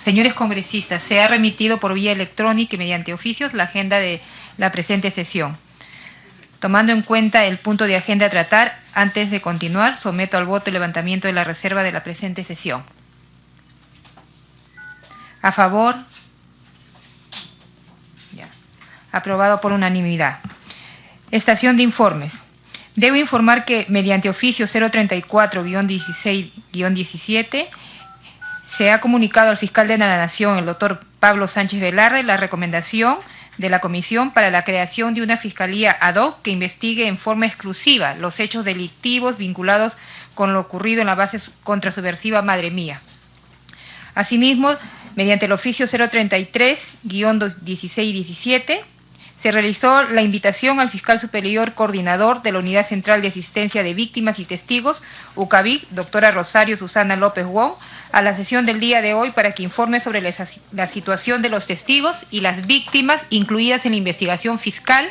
Señores congresistas, se ha remitido por vía electrónica y mediante oficios la agenda de la presente sesión. Tomando en cuenta el punto de agenda a tratar, antes de continuar, someto al voto el levantamiento de la reserva de la presente sesión. A favor. Ya. Aprobado por unanimidad. Estación de informes. Debo informar que mediante oficio 034-16-17 se ha comunicado al fiscal de la Nación, el doctor Pablo Sánchez Velarde, la recomendación de la Comisión para la creación de una fiscalía ad hoc que investigue en forma exclusiva los hechos delictivos vinculados con lo ocurrido en la base contrasubversiva Madre Mía. Asimismo, mediante el oficio 033-16-17, se realizó la invitación al fiscal superior coordinador de la Unidad Central de Asistencia de Víctimas y Testigos, UCAVIC, doctora Rosario Susana López Wong, a la sesión del día de hoy para que informe sobre la situación de los testigos y las víctimas incluidas en la investigación fiscal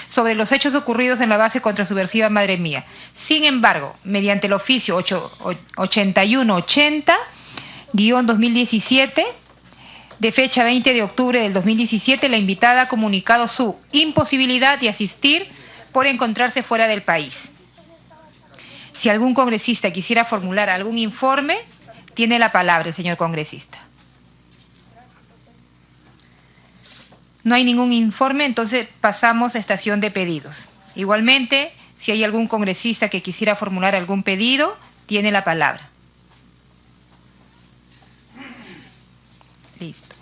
sobre los hechos ocurridos en la base contrasubversiva Madre Mía. Sin embargo, mediante el oficio 8180-2017, de fecha 20 de octubre del 2017, la invitada ha comunicado su imposibilidad de asistir por encontrarse fuera del país. Si algún congresista quisiera formular algún informe, tiene la palabra el señor congresista. No hay ningún informe, entonces pasamos a estación de pedidos. Igualmente, si hay algún congresista que quisiera formular algún pedido, tiene la palabra. Listo.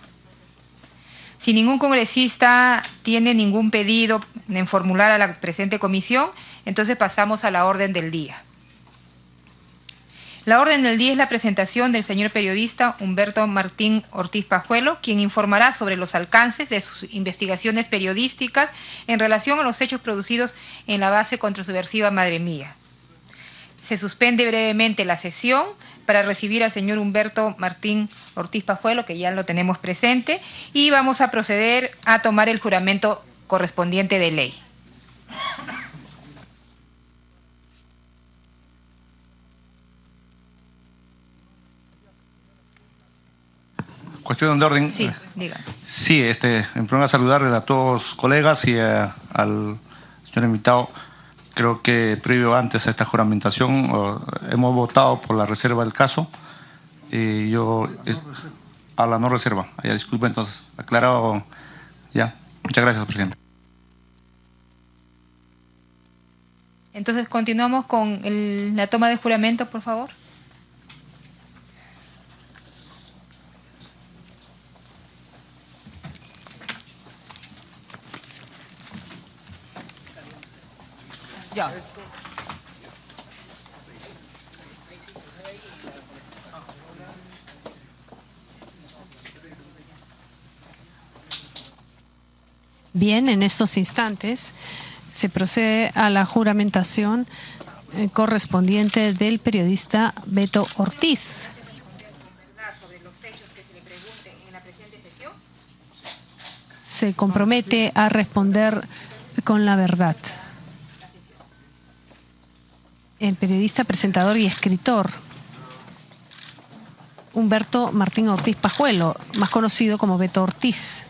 Si ningún congresista tiene ningún pedido en formular a la presente comisión, entonces pasamos a la orden del día. La orden del día es la presentación del señor periodista Humberto Martín Ortiz Pajuelo, quien informará sobre los alcances de sus investigaciones periodísticas en relación a los hechos producidos en la base contrasubversiva Madre Mía. Se suspende brevemente la sesión para recibir al señor Humberto Martín Ortiz Pajuelo, que ya lo tenemos presente, y vamos a proceder a tomar el juramento correspondiente de ley. Cuestión de orden. Sí, diga. Sí, en primer lugar saludarle a todos los colegas y al señor invitado. Creo que previo antes a esta juramentación hemos votado por la reserva del caso. A la no reserva. Ya, disculpe, entonces, aclarado ya. Muchas gracias, presidente. Entonces, continuamos con la toma de juramento, por favor. Ya. Bien, en estos instantes se procede a la juramentación correspondiente del periodista Beto Ortiz. Se compromete a responder con la verdad. El periodista, presentador y escritor Humberto Martín Ortiz Pajuelo, más conocido como Beto Ortiz.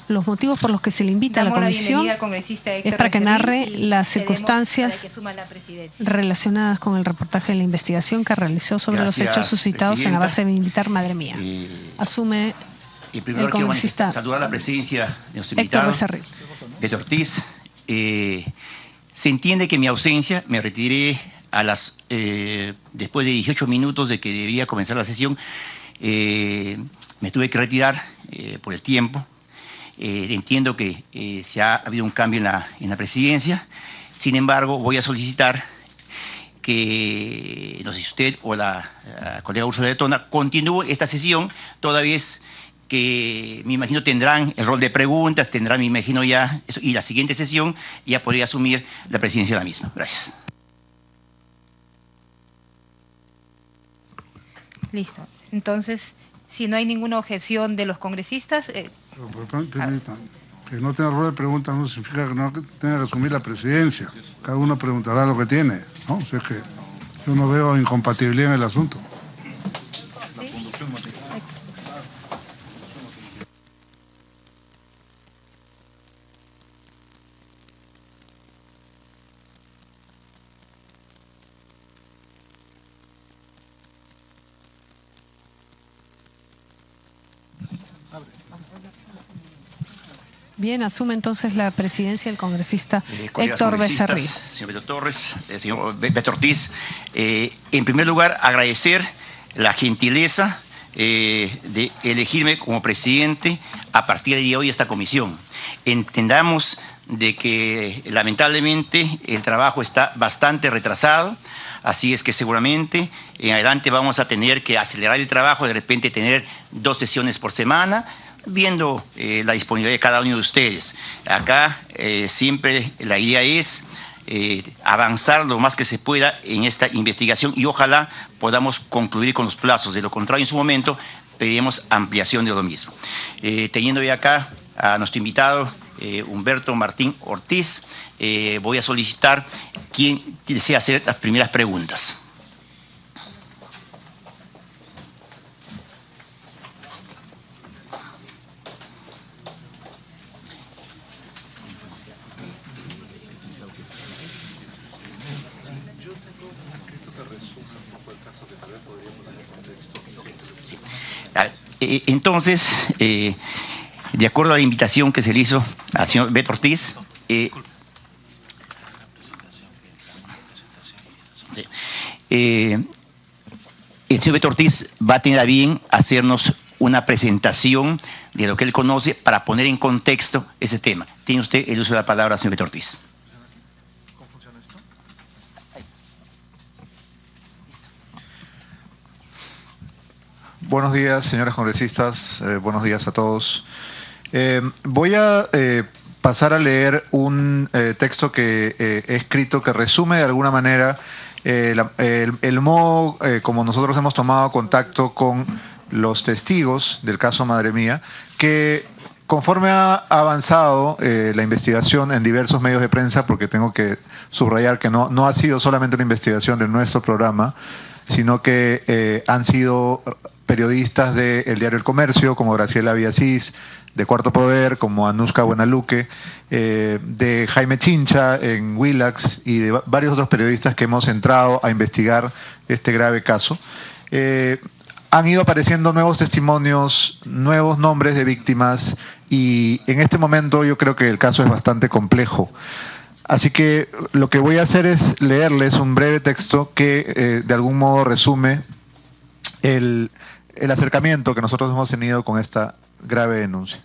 Los motivos por los que se le invita a la comisión es para que narre las circunstancias relacionadas con el reportaje de la investigación que realizó sobre los hechos suscitados en la base militar Madre Mía. Asume el congresista saludar la presencia de nuestro invitado, Beto Ortiz. Se entiende que en mi ausencia me retiré después de 18 minutos de que debía comenzar la sesión. Me tuve que retirar por el tiempo. Entiendo que ha habido un cambio en la presidencia. Sin embargo, voy a solicitar que, no sé si usted o la colega Úrsula Letona continúe esta sesión, toda vez que me imagino tendrán el rol de preguntas, me imagino ya, y la siguiente sesión ya podría asumir la presidencia de la misma. Gracias. Listo. Entonces, si no hay ninguna objeción de los congresistas... Permitan, que no tenga rol de preguntas no significa que no tenga que asumir la presidencia. Cada uno preguntará lo que tiene, ¿no? O sea que yo no veo incompatibilidad en el asunto. Bien, asume entonces la presidencia el congresista Héctor Becerril. Señor Beto Torres, señor Beto Ortiz, en primer lugar agradecer la gentileza de elegirme como presidente a partir de hoy esta comisión. Entendamos de que lamentablemente el trabajo está bastante retrasado, así es que seguramente en adelante vamos a tener que acelerar el trabajo, de repente tener 2 sesiones por semana, viendo la disponibilidad de cada uno de ustedes. Acá siempre la idea es avanzar lo más que se pueda en esta investigación y ojalá podamos concluir con los plazos. De lo contrario, en su momento pediremos ampliación de lo mismo. Teniendo ya acá a nuestro invitado Humberto Martín Ortiz, voy a solicitar quien desea hacer las primeras preguntas. Entonces, de acuerdo a la invitación que se le hizo al señor Beto Ortiz, el señor Beto Ortiz va a tener a bien hacernos una presentación de lo que él conoce para poner en contexto ese tema. Tiene usted el uso de la palabra, señor Beto Ortiz. ¿Cómo funciona esto? Buenos días, señores congresistas. Buenos días a todos. Voy a pasar a leer un texto que he escrito que resume de alguna manera el modo como nosotros hemos tomado contacto con los testigos del caso Madre Mía, que conforme ha avanzado la investigación en diversos medios de prensa, porque tengo que subrayar que no ha sido solamente una investigación de nuestro programa, sino que han sido periodistas del diario El Comercio, como Graciela Villasís, de Cuarto Poder, como Anuska Buenaluque, de Jaime Chincha en Willax y de varios otros periodistas que hemos entrado a investigar este grave caso. Han ido apareciendo nuevos testimonios, nuevos nombres de víctimas y en este momento yo creo que el caso es bastante complejo. Así que lo que voy a hacer es leerles un breve texto que de algún modo resume el acercamiento que nosotros hemos tenido con esta grave denuncia.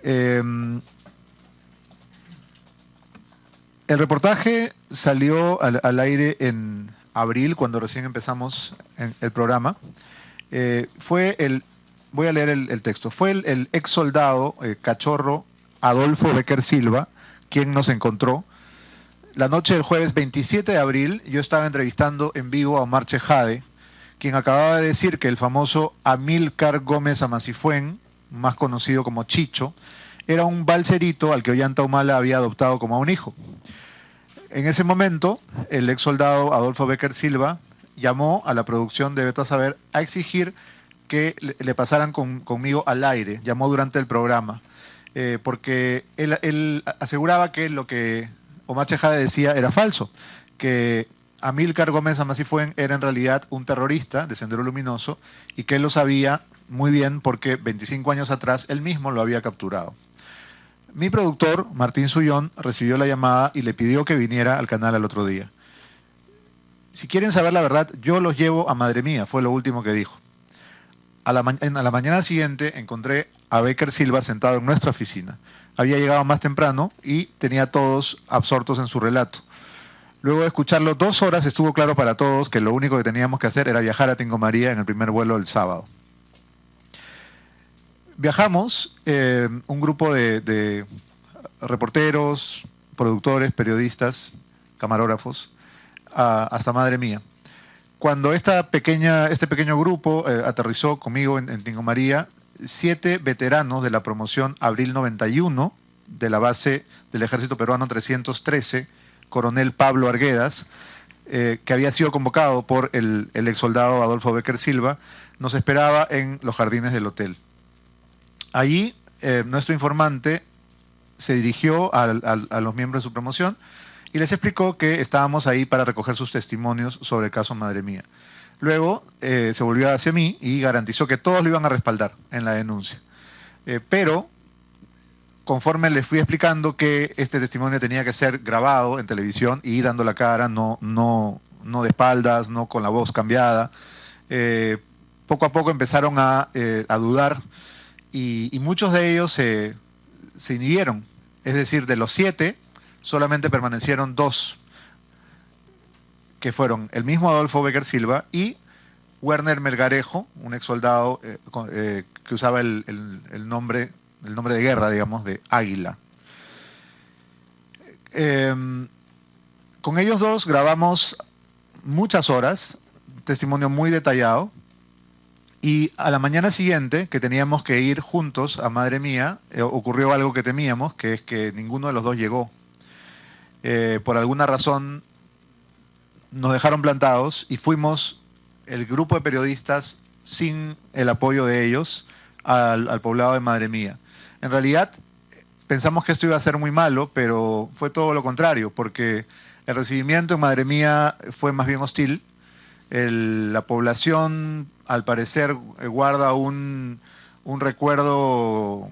El reportaje salió al aire en abril, cuando recién empezamos el programa. Voy a leer el texto. Fue el ex soldado cachorro Adolfo Becker Silva quien nos encontró. La noche del jueves 27 de abril yo estaba entrevistando en vivo a Omar Chejade, quien acababa de decir que el famoso Amílcar Gómez Amasifuen, más conocido como Chicho, era un balserito al que Ollanta Humala había adoptado como a un hijo. En ese momento, el ex soldado Adolfo Becker Silva llamó a la producción de Veto a Saber a exigir que le pasaran conmigo al aire. Llamó durante el programa, porque él aseguraba que lo que Omar Chejade decía era falso, que Amílcar Gómez Amasifuen era en realidad un terrorista de Sendero Luminoso y que él lo sabía muy bien porque 25 años atrás él mismo lo había capturado. Mi productor, Martín Sullón, recibió la llamada y le pidió que viniera al canal al otro día. Si quieren saber la verdad, yo los llevo a Madre Mía, fue lo último que dijo. A la mañana siguiente encontré a Becker Silva sentado en nuestra oficina. Había llegado más temprano y tenía a todos absortos en su relato. Luego de escucharlo 2 horas estuvo claro para todos que lo único que teníamos que hacer era viajar a Tingo María en el primer vuelo el sábado. Viajamos, un grupo de reporteros, productores, periodistas, camarógrafos, hasta Madre Mía. Cuando este pequeño grupo aterrizó conmigo en Tingo María, 7 veteranos de la promoción Abril 91 de la base del Ejército Peruano 313, coronel Pablo Arguedas, que había sido convocado por el ex soldado Adolfo Becker Silva, nos esperaba en los jardines del hotel. Allí nuestro informante se dirigió a los miembros de su promoción y les explicó que estábamos ahí para recoger sus testimonios sobre el caso Madre Mía. Luego se volvió hacia mí y garantizó que todos lo iban a respaldar en la denuncia. Pero conforme les fui explicando que este testimonio tenía que ser grabado en televisión y dando la cara, no de espaldas, no con la voz cambiada, poco a poco empezaron a dudar y muchos de ellos se inhibieron. Es decir, de los 7, solamente permanecieron 2, que fueron el mismo Adolfo Becker Silva y Werner Melgarejo, un ex soldado que usaba el nombre de guerra, digamos, de Águila. Con ellos dos grabamos muchas horas, testimonio muy detallado, y a la mañana siguiente, que teníamos que ir juntos a Madre Mía, ocurrió algo que temíamos, que es que ninguno de los dos llegó. Por alguna razón nos dejaron plantados y fuimos el grupo de periodistas sin el apoyo de ellos al poblado de Madre Mía. En realidad pensamos que esto iba a ser muy malo, pero fue todo lo contrario, porque el recibimiento en Madre Mía fue más bien hostil. La población, al parecer, guarda un recuerdo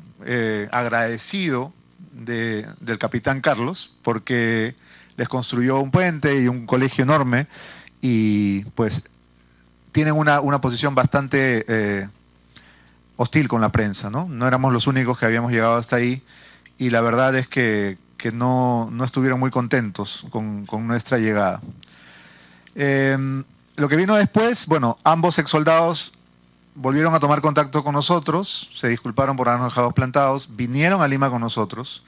agradecido del capitán Carlos, porque les construyó un puente y un colegio enorme, y pues tienen una posición bastante hostil con la prensa, ¿no? No éramos los únicos que habíamos llegado hasta ahí, y la verdad es que no estuvieron muy contentos con nuestra llegada. Lo que vino después, bueno, ambos exsoldados volvieron a tomar contacto con nosotros, se disculparon por habernos dejado plantados, vinieron a Lima con nosotros.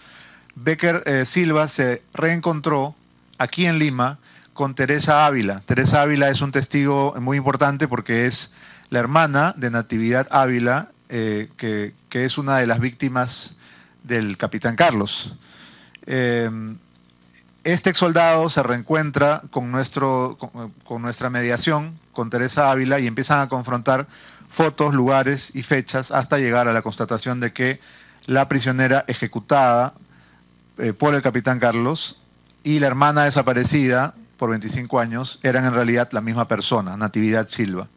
Becker Silva se reencontró aquí en Lima con Teresa Ávila. Teresa Ávila es un testigo muy importante porque es la hermana de Natividad Ávila, que es una de las víctimas del capitán Carlos. Este exsoldado se reencuentra con nuestra mediación, con Teresa Ávila, y empiezan a confrontar fotos, lugares y fechas hasta llegar a la constatación de que la prisionera ejecutada por el capitán Carlos y la hermana desaparecida por 25 años eran en realidad la misma persona, Natividad Silva.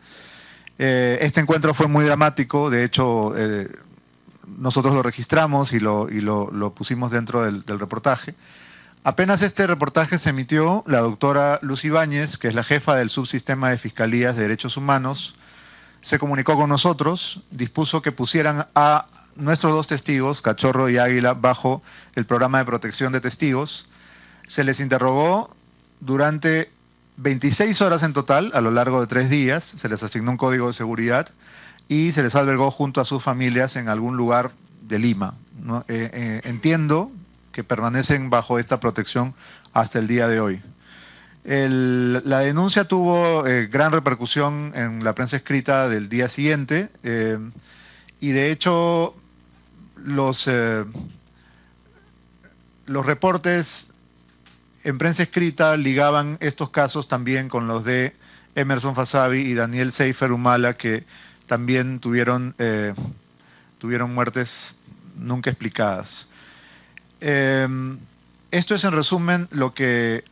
Este encuentro fue muy dramático, de hecho nosotros lo registramos y lo pusimos dentro del reportaje. Apenas este reportaje se emitió, la doctora Luz Ibáñez, que es la jefa del subsistema de Fiscalías de Derechos Humanos, se comunicó con nosotros, dispuso que pusieran a nuestros 2 testigos, Cachorro y Águila, bajo el programa de protección de testigos. Se les interrogó durante 26 horas en total, a lo largo de 3 días, se les asignó un código de seguridad y se les albergó junto a sus familias en algún lugar de Lima, ¿no? Entiendo que permanecen bajo esta protección hasta el día de hoy. La denuncia tuvo gran repercusión en la prensa escrita del día siguiente y de hecho los reportes en prensa escrita ligaban estos casos también con los de Emerson Fasabi y Daniel Seifer Humala, que también tuvieron muertes nunca explicadas. Esto es en resumen lo que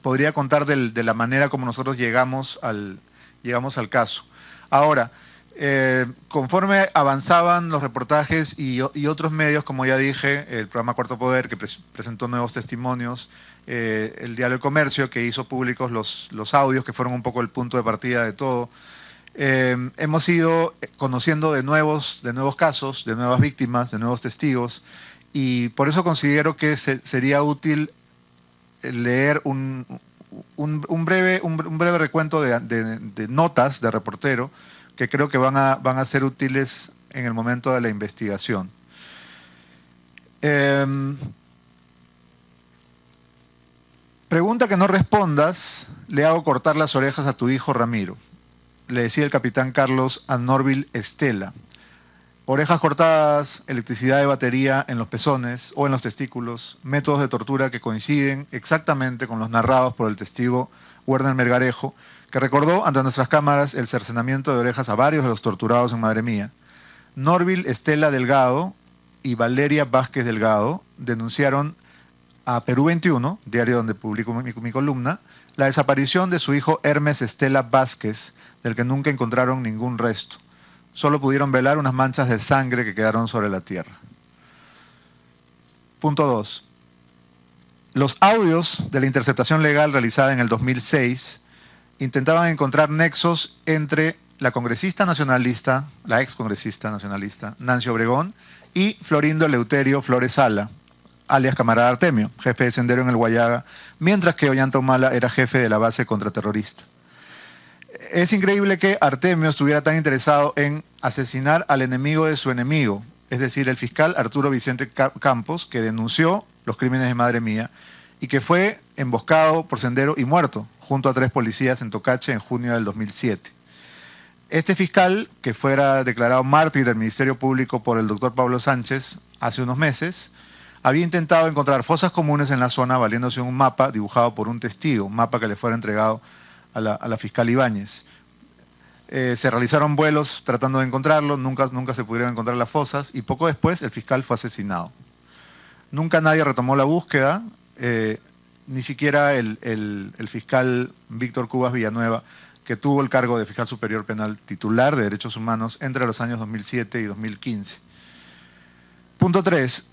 podría contar de la manera como nosotros llegamos al caso. Ahora, conforme avanzaban los reportajes y otros medios, como ya dije, el programa Cuarto Poder, que presentó nuevos testimonios, el Diario del Comercio, que hizo públicos los audios, que fueron un poco el punto de partida de todo, hemos ido conociendo de nuevos casos, de nuevas víctimas, de nuevos testigos, y por eso considero que sería útil leer un breve recuento de notas de reportero que creo que van a ser útiles en el momento de la investigación. Pregunta que no respondas, le hago cortar las orejas a tu hijo Ramiro, le decía el capitán Carlos a Norville Estela. Orejas cortadas, electricidad de batería en los pezones o en los testículos, métodos de tortura que coinciden exactamente con los narrados por el testigo Werner Melgarejo, que recordó ante nuestras cámaras el cercenamiento de orejas a varios de los torturados en Madre Mía. Norville Estela Delgado y Valeria Vázquez Delgado denunciaron a Perú 21, diario donde publico mi columna, la desaparición de su hijo Hermes Estela Vázquez, del que nunca encontraron ningún resto. Solo pudieron velar unas manchas de sangre que quedaron sobre la tierra. Punto 2. Los audios de la interceptación legal realizada en el 2006 intentaban encontrar nexos entre la congresista nacionalista, la excongresista nacionalista, Nancy Obregón, y Florindo Eleuterio Flores Sala, alias Camarada Artemio, jefe de Sendero en el Guayaga, mientras que Ollanta Humala era jefe de la base contraterrorista. Es increíble que Artemio estuviera tan interesado en asesinar al enemigo de su enemigo, es decir, el fiscal Arturo Vicente Campos, que denunció los crímenes de Madre Mía y que fue emboscado por Sendero y muerto junto a 3 policías en Tocache en junio del 2007. Este fiscal, que fuera declarado mártir del Ministerio Público por el doctor Pablo Sánchez hace unos meses, había intentado encontrar fosas comunes en la zona valiéndose de un mapa dibujado por un testigo, un mapa que le fuera entregado a la fiscal Ibáñez. Se realizaron vuelos tratando de encontrarlo, nunca se pudieron encontrar las fosas y poco después el fiscal fue asesinado. Nunca nadie retomó la búsqueda, ni siquiera el fiscal Víctor Cubas Villanueva, que tuvo el cargo de fiscal superior penal titular de Derechos Humanos entre los años 2007 y 2015. Punto 3.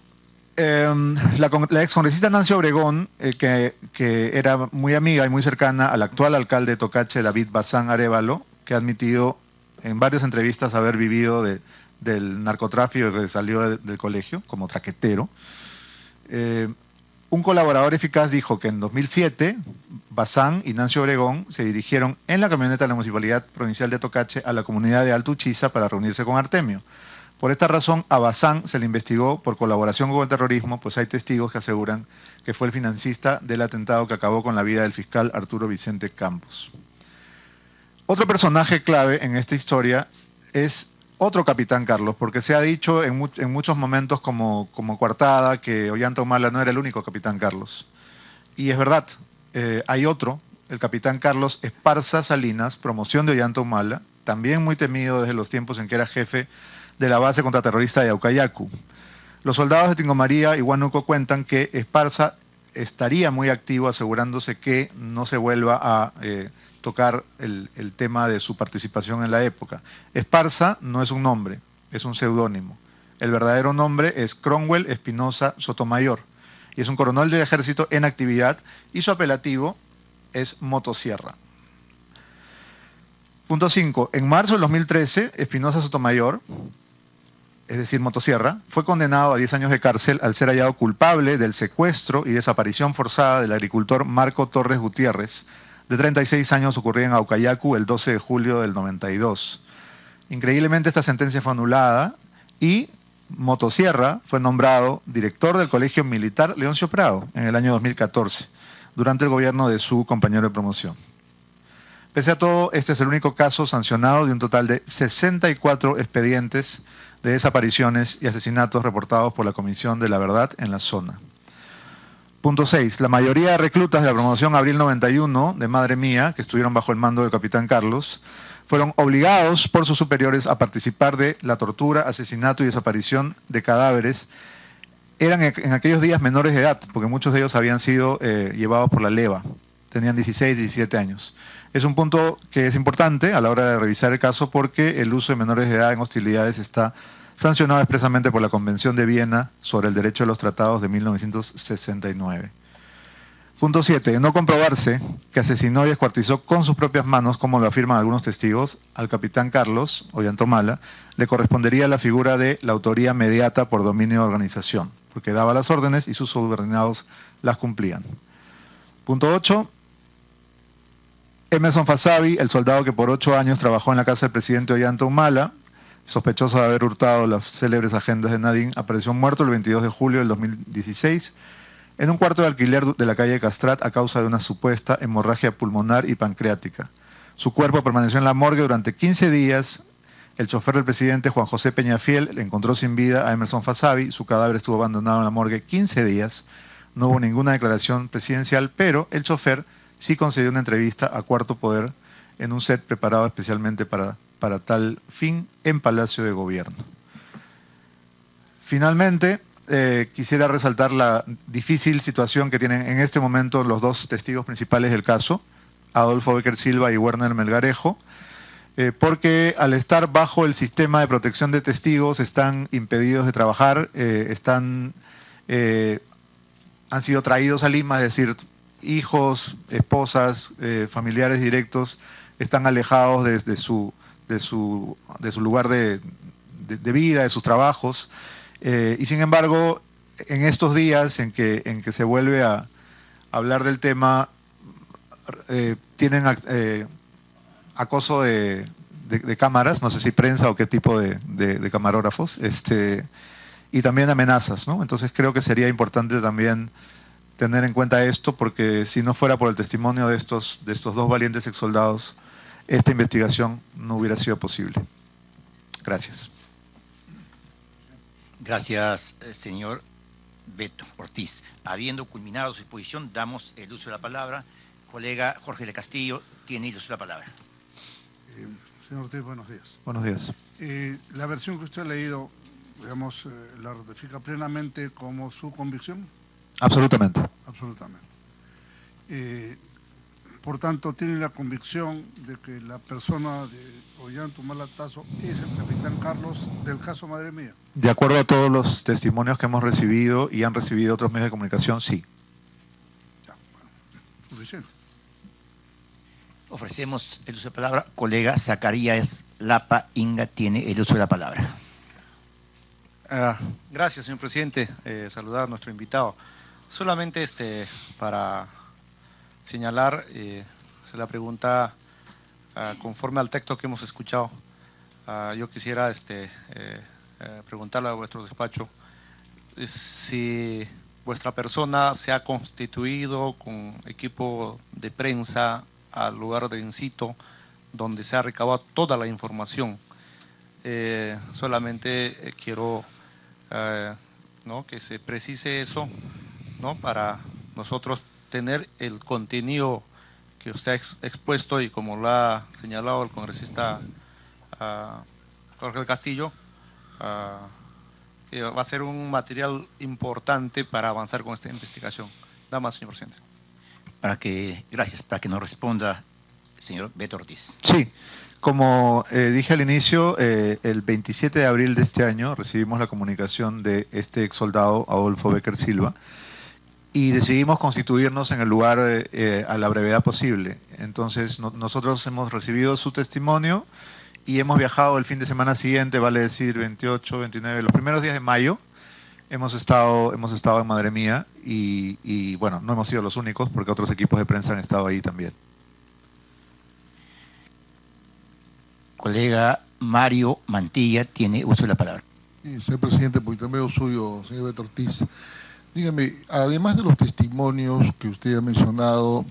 La excongresista Nancy Obregón, que era muy amiga y muy cercana al actual alcalde de Tocache, David Bazán Arévalo, que ha admitido en varias entrevistas haber vivido del narcotráfico que salió del colegio como traquetero. Un colaborador eficaz dijo que en 2007 Bazán y Nancy Obregón se dirigieron en la camioneta de la Municipalidad Provincial de Tocache a la comunidad de Alto Uchiza para reunirse con Artemio. Por esta razón, a Bazán se le investigó por colaboración con el terrorismo, pues hay testigos que aseguran que fue el financista del atentado que acabó con la vida del fiscal Arturo Vicente Campos. Otro personaje clave en esta historia es otro capitán Carlos, porque se ha dicho en muchos momentos como coartada que Ollanta Humala no era el único capitán Carlos. Y es verdad, hay otro, el capitán Carlos Esparza Salinas, promoción de Ollanta Humala, también muy temido desde los tiempos en que era jefe de la base contraterrorista de Aucayacu. Los soldados de Tingomaría y Huánuco cuentan que Esparza estaría muy activo asegurándose que no se vuelva a tocar el tema de su participación en la época. Esparza no es un nombre, es un seudónimo. El verdadero nombre es Cromwell Espinosa Sotomayor y es un coronel del ejército en actividad y su apelativo es Motosierra. Punto 5. En marzo del 2013, Espinosa Sotomayor, es decir, Motosierra, fue condenado a 10 años de cárcel al ser hallado culpable del secuestro y desaparición forzada del agricultor Marco Torres Gutiérrez, de 36 años, ocurrida en Aucayacu el 12 de julio del 92. Increíblemente esta sentencia fue anulada y Motosierra fue nombrado director del Colegio Militar Leoncio Prado en el año 2014, durante el gobierno de su compañero de promoción. Pese a todo, este es el único caso sancionado de un total de 64 expedientes de desapariciones y asesinatos reportados por la Comisión de la Verdad en la zona. Punto 6. La mayoría de reclutas de la promoción Abril 91 de Madre Mía, que estuvieron bajo el mando del capitán Carlos, fueron obligados por sus superiores a participar de la tortura, asesinato y desaparición de cadáveres. Eran en aquellos días menores de edad, porque muchos de ellos habían sido llevados por la leva. Tenían 16, 17 años. Es un punto que es importante a la hora de revisar el caso porque el uso de menores de edad en hostilidades está sancionado expresamente por la Convención de Viena sobre el Derecho de los Tratados de 1969. Punto 7. De no comprobarse que asesinó y descuartizó con sus propias manos, como lo afirman algunos testigos, al capitán Carlos Ollanta Humala, le correspondería la figura de la autoría mediata por dominio de organización, porque daba las órdenes y sus subordinados las cumplían. Punto 8. Emerson Fasabi, el soldado que por 8 años trabajó en la casa del presidente Ollanta Humala, sospechoso de haber hurtado las célebres agendas de Nadine, apareció muerto el 22 de julio del 2016 en un cuarto de alquiler de la calle Castrat a causa de una supuesta hemorragia pulmonar y pancreática. Su cuerpo permaneció en la morgue durante 15 días. El chofer del presidente, Juan José Peñafiel, le encontró sin vida a Emerson Fasabi. Su cadáver estuvo abandonado en la morgue 15 días. No hubo ninguna declaración presidencial, pero el chofer sí concedió una entrevista a Cuarto Poder en un set preparado especialmente para tal fin en Palacio de Gobierno. Finalmente, quisiera resaltar la difícil situación que tienen en este momento los dos testigos principales del caso, Adolfo Becker Silva y Werner Melgarejo, porque al estar bajo el sistema de protección de testigos están impedidos de trabajar, han sido traídos a Lima, es decir, hijos, esposas, familiares directos están alejados de su lugar de vida, de sus trabajos, y sin embargo, en estos días en que se vuelve a hablar del tema, tienen acoso de cámaras, no sé si prensa o qué tipo de camarógrafos, y también amenazas, ¿no? Entonces creo que sería importante también tener en cuenta esto, porque si no fuera por el testimonio de estos dos valientes exsoldados, esta investigación no hubiera sido posible. Gracias. Gracias, señor Beto Ortiz. Habiendo culminado su exposición, damos el uso de la palabra. Colega Jorge del Castillo tiene el uso de la palabra. Señor Ortiz, buenos días. Buenos días. La versión que usted ha leído, digamos, ¿la ratifica plenamente como su convicción? Absolutamente. Absolutamente. Por tanto, tiene la convicción de que la persona de Ollanta Tazo es el capitán Carlos del caso Madre Mía. De acuerdo a todos los testimonios que hemos recibido y han recibido otros medios de comunicación, sí. Ya, bueno, suficiente. Ofrecemos el uso de la palabra. Colega Zacarías Lapa Inga tiene el uso de la palabra. Gracias, señor presidente. Saludar a nuestro invitado. Solamente para señalar, se la pregunta conforme al texto que hemos escuchado. Yo quisiera preguntarle a vuestro despacho si vuestra persona se ha constituido con equipo de prensa al lugar de in situ donde se ha recabado toda la información. Solamente quiero ¿no? que se precise eso, ¿no? Para nosotros tener el contenido que usted ha expuesto y como lo ha señalado el congresista Jorge del Castillo, que va a ser un material importante para avanzar con esta investigación. Nada más, señor presidente. Gracias, para que nos responda el señor Beto Ortiz. Sí, como dije al inicio, el 27 de abril de este año recibimos la comunicación de este ex soldado Adolfo Becker Silva y decidimos constituirnos en el lugar a la brevedad posible. Entonces nosotros hemos recibido su testimonio y hemos viajado el fin de semana siguiente, vale decir 28, 29, los primeros días de mayo. Hemos estado en Madre Mía y bueno, no hemos sido los únicos porque otros equipos de prensa han estado ahí también. Colega Mario Mantilla tiene uso de la palabra. Sí, señor presidente, por intermedio suyo, señor Beto Ortiz, dígame, además de los testimonios que usted ha mencionado,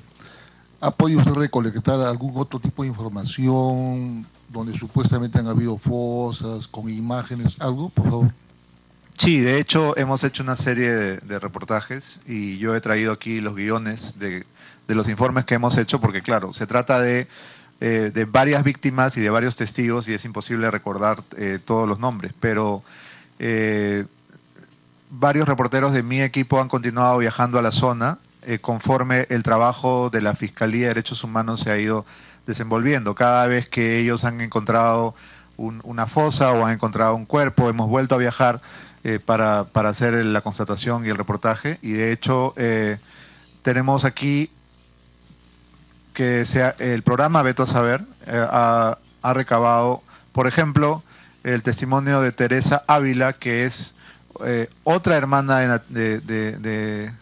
¿ha podido usted recolectar algún otro tipo de información donde supuestamente han habido fosas, con imágenes, algo, por favor? Sí, de hecho hemos hecho una serie de reportajes y yo he traído aquí los guiones de los informes que hemos hecho porque claro, se trata de varias víctimas y de varios testigos y es imposible recordar todos los nombres, pero varios reporteros de mi equipo han continuado viajando a la zona conforme el trabajo de la Fiscalía de Derechos Humanos se ha ido desenvolviendo. Cada vez que ellos han encontrado una fosa o han encontrado un cuerpo, hemos vuelto a viajar para hacer la constatación y el reportaje y de hecho tenemos aquí que el programa Veto a Saber ha recabado, por ejemplo, el testimonio de Teresa Ávila, que es otra hermana de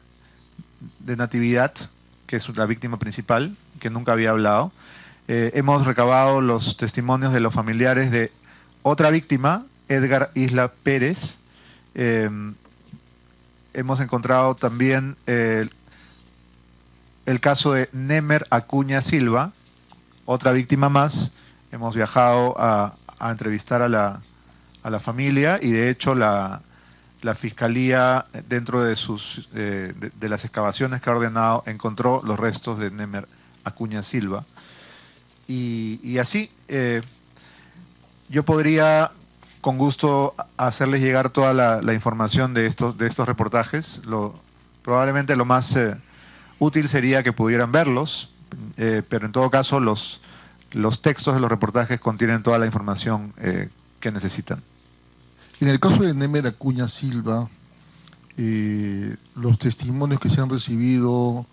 Natividad, que es la víctima principal, que nunca había hablado. Hemos recabado los testimonios de los familiares de otra víctima, Edgar Isla Pérez. Hemos encontrado también el caso de Nemer Acuña Silva, otra víctima más. Hemos viajado a entrevistar a la familia y de hecho la Fiscalía, dentro de las excavaciones que ha ordenado, encontró los restos de Nemer Acuña Silva. Y así yo podría con gusto hacerles llegar toda la información de estos reportajes. Probablemente lo más útil sería que pudieran verlos, pero en todo caso los textos de los reportajes contienen toda la información que necesitan. En el caso de Nemer Acuña Silva, los testimonios que se han recibido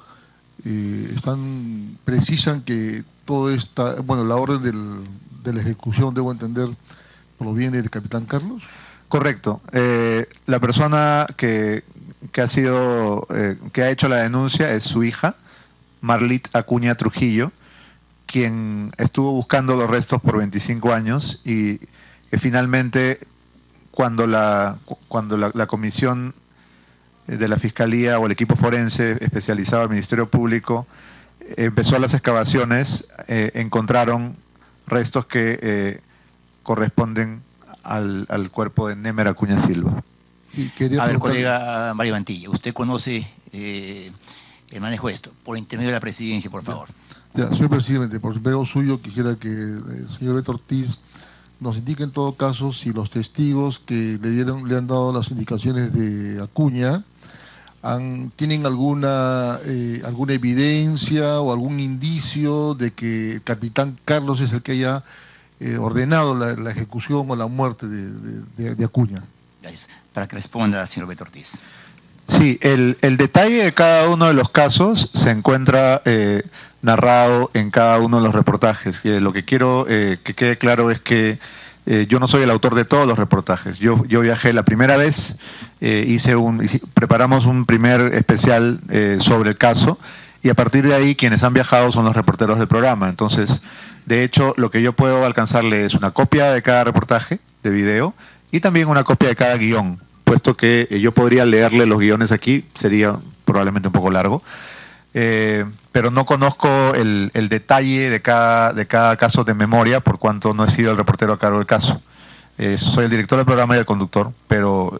precisan que todo esta, bueno, la orden de la ejecución, debo entender, proviene del capitán Carlos. Correcto. La persona que ha hecho la denuncia es su hija, Marlit Acuña Trujillo, quien estuvo buscando los restos por 25 años y que finalmente cuando la comisión de la Fiscalía o el equipo forense especializado del Ministerio Público empezó las excavaciones, encontraron restos que corresponden al cuerpo de Nemer Acuña Silva. Sí, a ver, colega Mario Mantilla, usted conoce el manejo de esto, por intermedio de la presidencia, por favor. Ya, señor presidente, por intermedio suyo, quisiera que el señor Beto Ortiz nos indique en todo caso si los testigos que le han dado las indicaciones de Acuña tienen alguna evidencia o algún indicio de que el capitán Carlos es el que haya ordenado la ejecución o la muerte de Acuña. Gracias. Para que responda, señor Beto Ortiz. Sí, el detalle de cada uno de los casos se encuentra narrado en cada uno de los reportajes. Y lo que quiero que quede claro es que yo no soy el autor de todos los reportajes. Yo viajé la primera vez, preparamos un primer especial sobre el caso y a partir de ahí quienes han viajado son los reporteros del programa. Entonces, de hecho, lo que yo puedo alcanzarle es una copia de cada reportaje de video y también una copia de cada guión, puesto que yo podría leerle los guiones aquí, sería probablemente un poco largo, pero no conozco el detalle de cada caso de memoria, por cuanto no he sido el reportero a cargo del caso. Soy el director del programa y el conductor, pero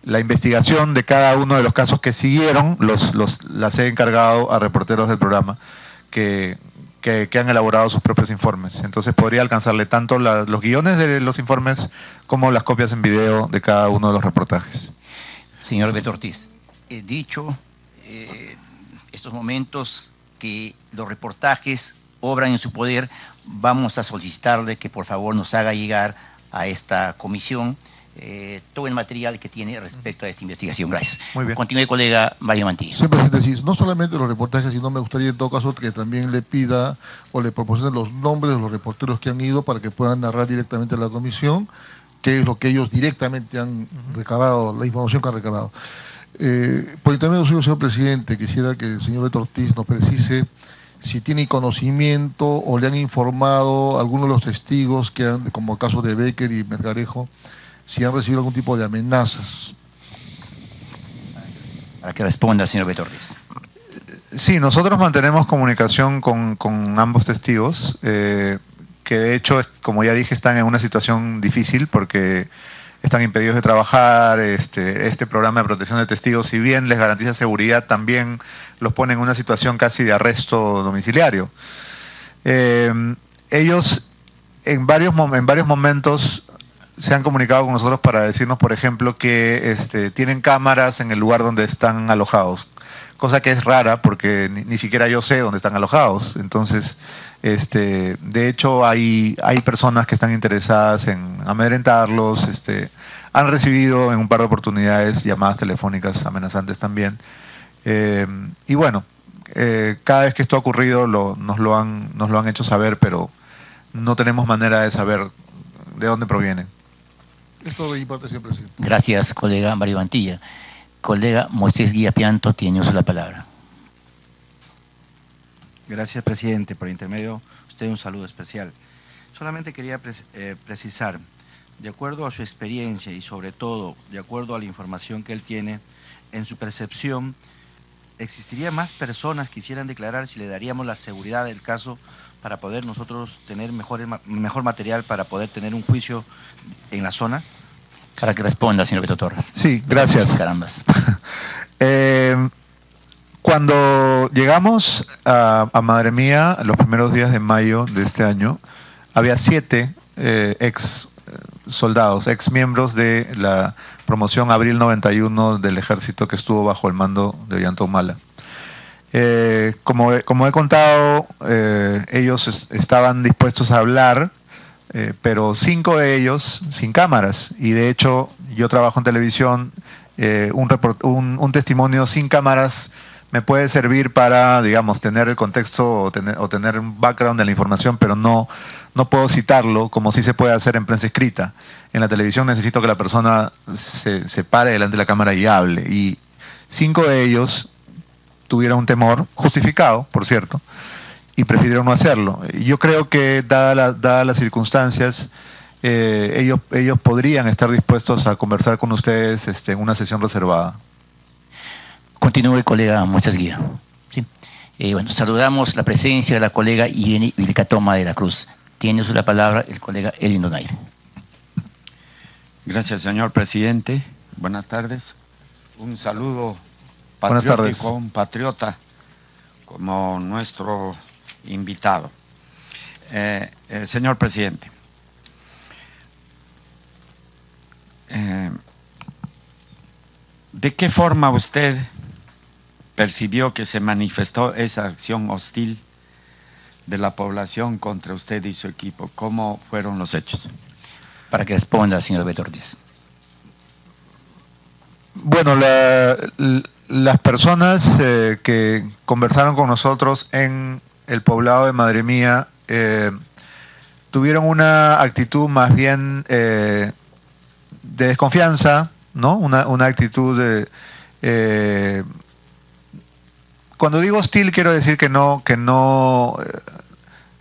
la investigación de cada uno de los casos que siguieron las he encargado a reporteros del programa que han elaborado sus propios informes. Entonces podría alcanzarle tanto los guiones de los informes como las copias en video de cada uno de los reportajes. Señor Beto Ortiz, he dicho estos momentos que los reportajes obran en su poder, vamos a solicitarle que por favor nos haga llegar a esta comisión todo el material que tiene respecto a esta investigación. Gracias. Muy bien. Continúe, colega Mario Mantilla. Señor presidente, sí, no solamente los reportajes, sino me gustaría en todo caso que también le pida o le proporcione los nombres de los reporteros que han ido para que puedan narrar directamente a la comisión qué es lo que ellos directamente han recabado, la información que han recabado. Por intermedio suyo, señor presidente, quisiera que el señor Beto Ortiz nos precise si tiene conocimiento o le han informado a algunos de los testigos que han, como el caso de Becker y Melgarejo, si han recibido algún tipo de amenazas. Para que responda, señor Beto Ortiz. Sí, nosotros mantenemos comunicación con ambos testigos, que de hecho, como ya dije, están en una situación difícil porque están impedidos de trabajar. Este programa de protección de testigos, si bien les garantiza seguridad, también los pone en una situación casi de arresto domiciliario. Ellos en varios momentos se han comunicado con nosotros para decirnos, por ejemplo, que tienen cámaras en el lugar donde están alojados, cosa que es rara porque ni siquiera yo sé dónde están alojados. Entonces, de hecho, hay personas que están interesadas en amedrentarlos, han recibido en un par de oportunidades llamadas telefónicas amenazantes también. Y bueno, cada vez que esto ha ocurrido nos lo han hecho saber, pero no tenemos manera de saber de dónde provienen. Es todo de mi parte, señor presidente. Gracias, colega Mario Mantilla. Colega Moisés Guía Pianto, tiene usted la palabra. Gracias, presidente. Por intermedio, usted un saludo especial. Solamente quería precisar, de acuerdo a su experiencia y sobre todo de acuerdo a la información que él tiene, en su percepción, ¿existiría más personas que quisieran declarar si le daríamos la seguridad del caso para poder nosotros tener mejor material para poder tener un juicio en la zona? Para que responda, señor Beto Torres. Sí, gracias. Carambas. Cuando llegamos a Madre Mía, los primeros días de mayo de este año, había 7 ex soldados, ex miembros de la promoción Abril 91 del ejército que estuvo bajo el mando de Ollanta Humala. Como he contado, ellos estaban dispuestos a hablar, pero 5 de ellos sin cámaras. Y de hecho, yo trabajo en televisión, un testimonio sin cámaras me puede servir para, digamos, tener el contexto o tener un background de la información, pero no puedo citarlo como sí se puede hacer en prensa escrita. En la televisión necesito que la persona se pare delante de la cámara y hable. Y 5 de ellos tuvieron un temor, justificado, por cierto, y prefirieron no hacerlo. Yo creo que, dadas las circunstancias, ellos podrían estar dispuestos a conversar con ustedes en una sesión reservada. Continúe, colega Moisés Guía. ¿Sí? Bueno, saludamos la presencia de la colega Irene Vilcatoma de la Cruz. Tiene la palabra el colega Elvin Donaire. Gracias, señor presidente. Buenas tardes. Un saludo patriótico, un patriota como nuestro invitado. Señor presidente, ¿de qué forma usted percibió que se manifestó esa acción hostil de la población contra usted y su equipo? ¿Cómo fueron los hechos? Para que responda, señor Beto Ortiz. Bueno, las personas que conversaron con nosotros en el poblado de Madre Mía tuvieron una actitud más bien de desconfianza, ¿no? Una actitud de... Cuando digo hostil quiero decir que no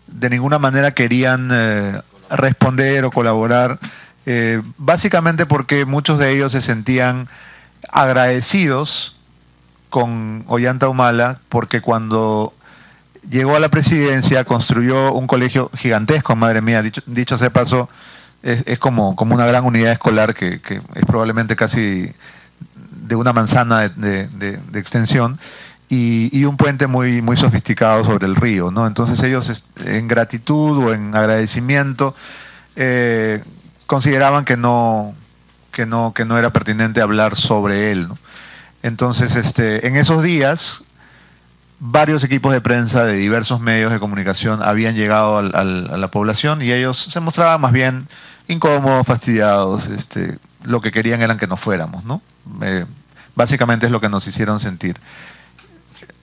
de ninguna manera querían responder o colaborar, básicamente porque muchos de ellos se sentían agradecidos con Ollanta Humala, porque cuando llegó a la presidencia construyó un colegio gigantesco en Madre Mía. Dicho sea de paso, es como una gran unidad escolar que es probablemente casi de una manzana de extensión, y un puente muy, muy sofisticado sobre el río, ¿no? Entonces ellos, en gratitud o en agradecimiento, consideraban que no era pertinente hablar sobre él, ¿no? Entonces, en esos días, varios equipos de prensa de diversos medios de comunicación habían llegado a la población, y ellos se mostraban más bien incómodos, fastidiados. Lo que querían eran que no fuéramos, ¿no? Básicamente es lo que nos hicieron sentir.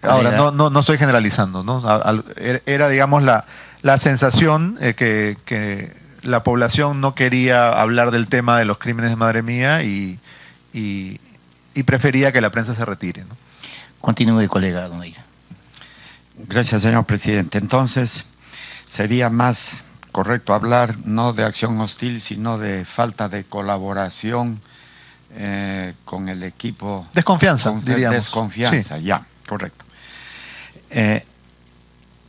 Ahora, no estoy generalizando, ¿no? Era, digamos, la sensación que la población no quería hablar del tema de los crímenes de Madre Mía y prefería que la prensa se retire, ¿no? Continúe, colega Donaire. Gracias, señor presidente. Entonces, sería más correcto hablar no de acción hostil, sino de falta de colaboración con el equipo. Desconfianza, diríamos. Desconfianza, sí. Ya, correcto.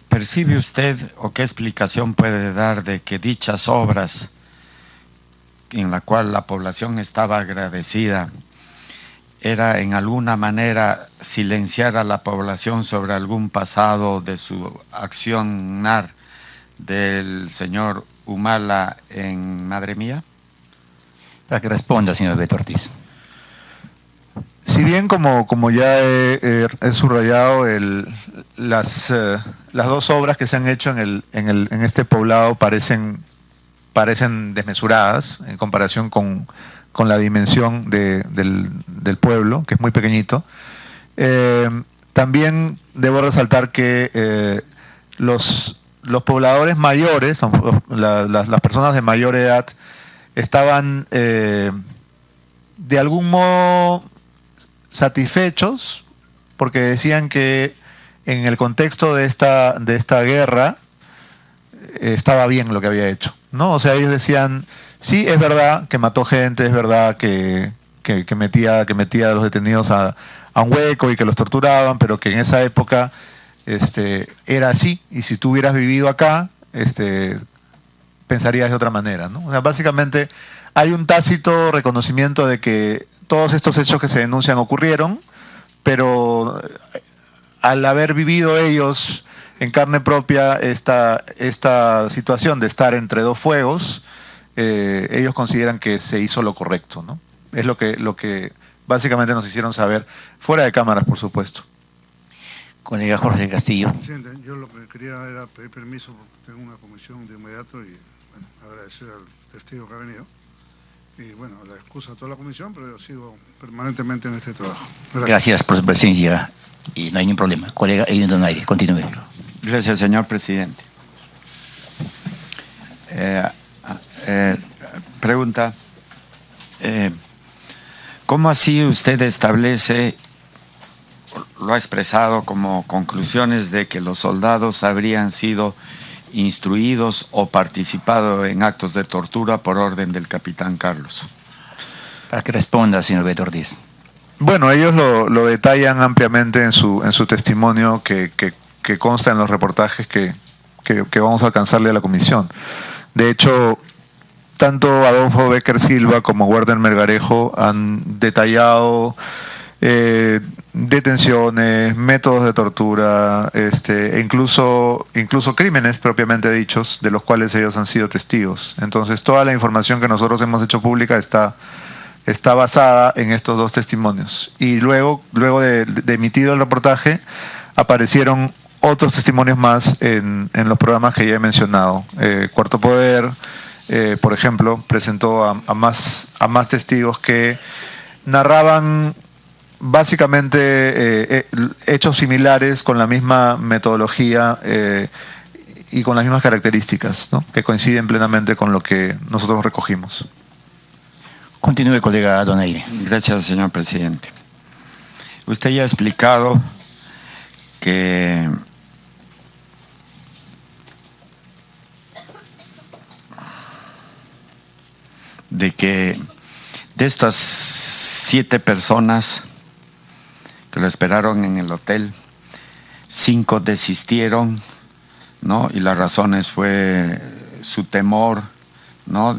¿Percibe usted o qué explicación puede dar de que dichas obras en la cual la población estaba agradecida era en alguna manera silenciar a la población sobre algún pasado de su accionar del señor Humala en Madre Mía? Para que responda, señor Beto Ortiz. Si bien, como ya he subrayado, las 2 obras que se han hecho en este poblado parecen desmesuradas en comparación con la dimensión del pueblo, que es muy pequeñito. También debo resaltar que los pobladores mayores, las personas de mayor edad, estaban de algún modo satisfechos, porque decían que en el contexto de esta guerra estaba bien lo que había hecho, ¿no? O sea, ellos decían, sí, es verdad que mató gente, es verdad que metía a los detenidos a un hueco y que los torturaban, pero que en esa época era así, y si tú hubieras vivido acá, pensarías de otra manera, ¿no? O sea, básicamente hay un tácito reconocimiento de que todos estos hechos que se denuncian ocurrieron, pero al haber vivido ellos en carne propia esta situación de estar entre 2 fuegos, ellos consideran que se hizo lo correcto, ¿no? Es lo que básicamente nos hicieron saber, fuera de cámaras, por supuesto. Colega Jorge Castillo. Presidente, yo lo que quería era pedir permiso porque tengo una comisión de inmediato y bueno, agradecer al testigo que ha venido. Y bueno, la excusa a toda la comisión, pero yo sigo permanentemente en este trabajo. Gracias por su presencia y no hay ningún problema. Colega Edwin Donaire, continúe. Gracias, señor presidente. Pregunta. ¿Cómo así usted establece, lo ha expresado como conclusiones de que los soldados habrían sido instruidos o participado en actos de tortura por orden del capitán Carlos? Para que responda, señor Beto Ortiz. Bueno, ellos lo detallan ampliamente en su testimonio que consta en los reportajes que vamos a alcanzarle a la comisión. De hecho, tanto Adolfo Becker Silva como Werner Melgarejo han detallado detenciones, métodos de tortura, e incluso crímenes propiamente dichos, de los cuales ellos han sido testigos. Entonces, toda la información que nosotros hemos hecho pública está basada en estos dos testimonios. Y luego de emitido el reportaje, aparecieron otros testimonios más en los programas que ya he mencionado. Cuarto Poder, por ejemplo, presentó a más testigos que narraban básicamente hechos similares con la misma metodología y con las mismas características, ¿no? Que coinciden plenamente con lo que nosotros recogimos. Continúe, colega Donaire. Gracias, señor presidente. Usted ya ha explicado que de estas 7 personas que lo esperaron en el hotel, 5 desistieron, ¿no? Y las razones fue su temor, ¿no?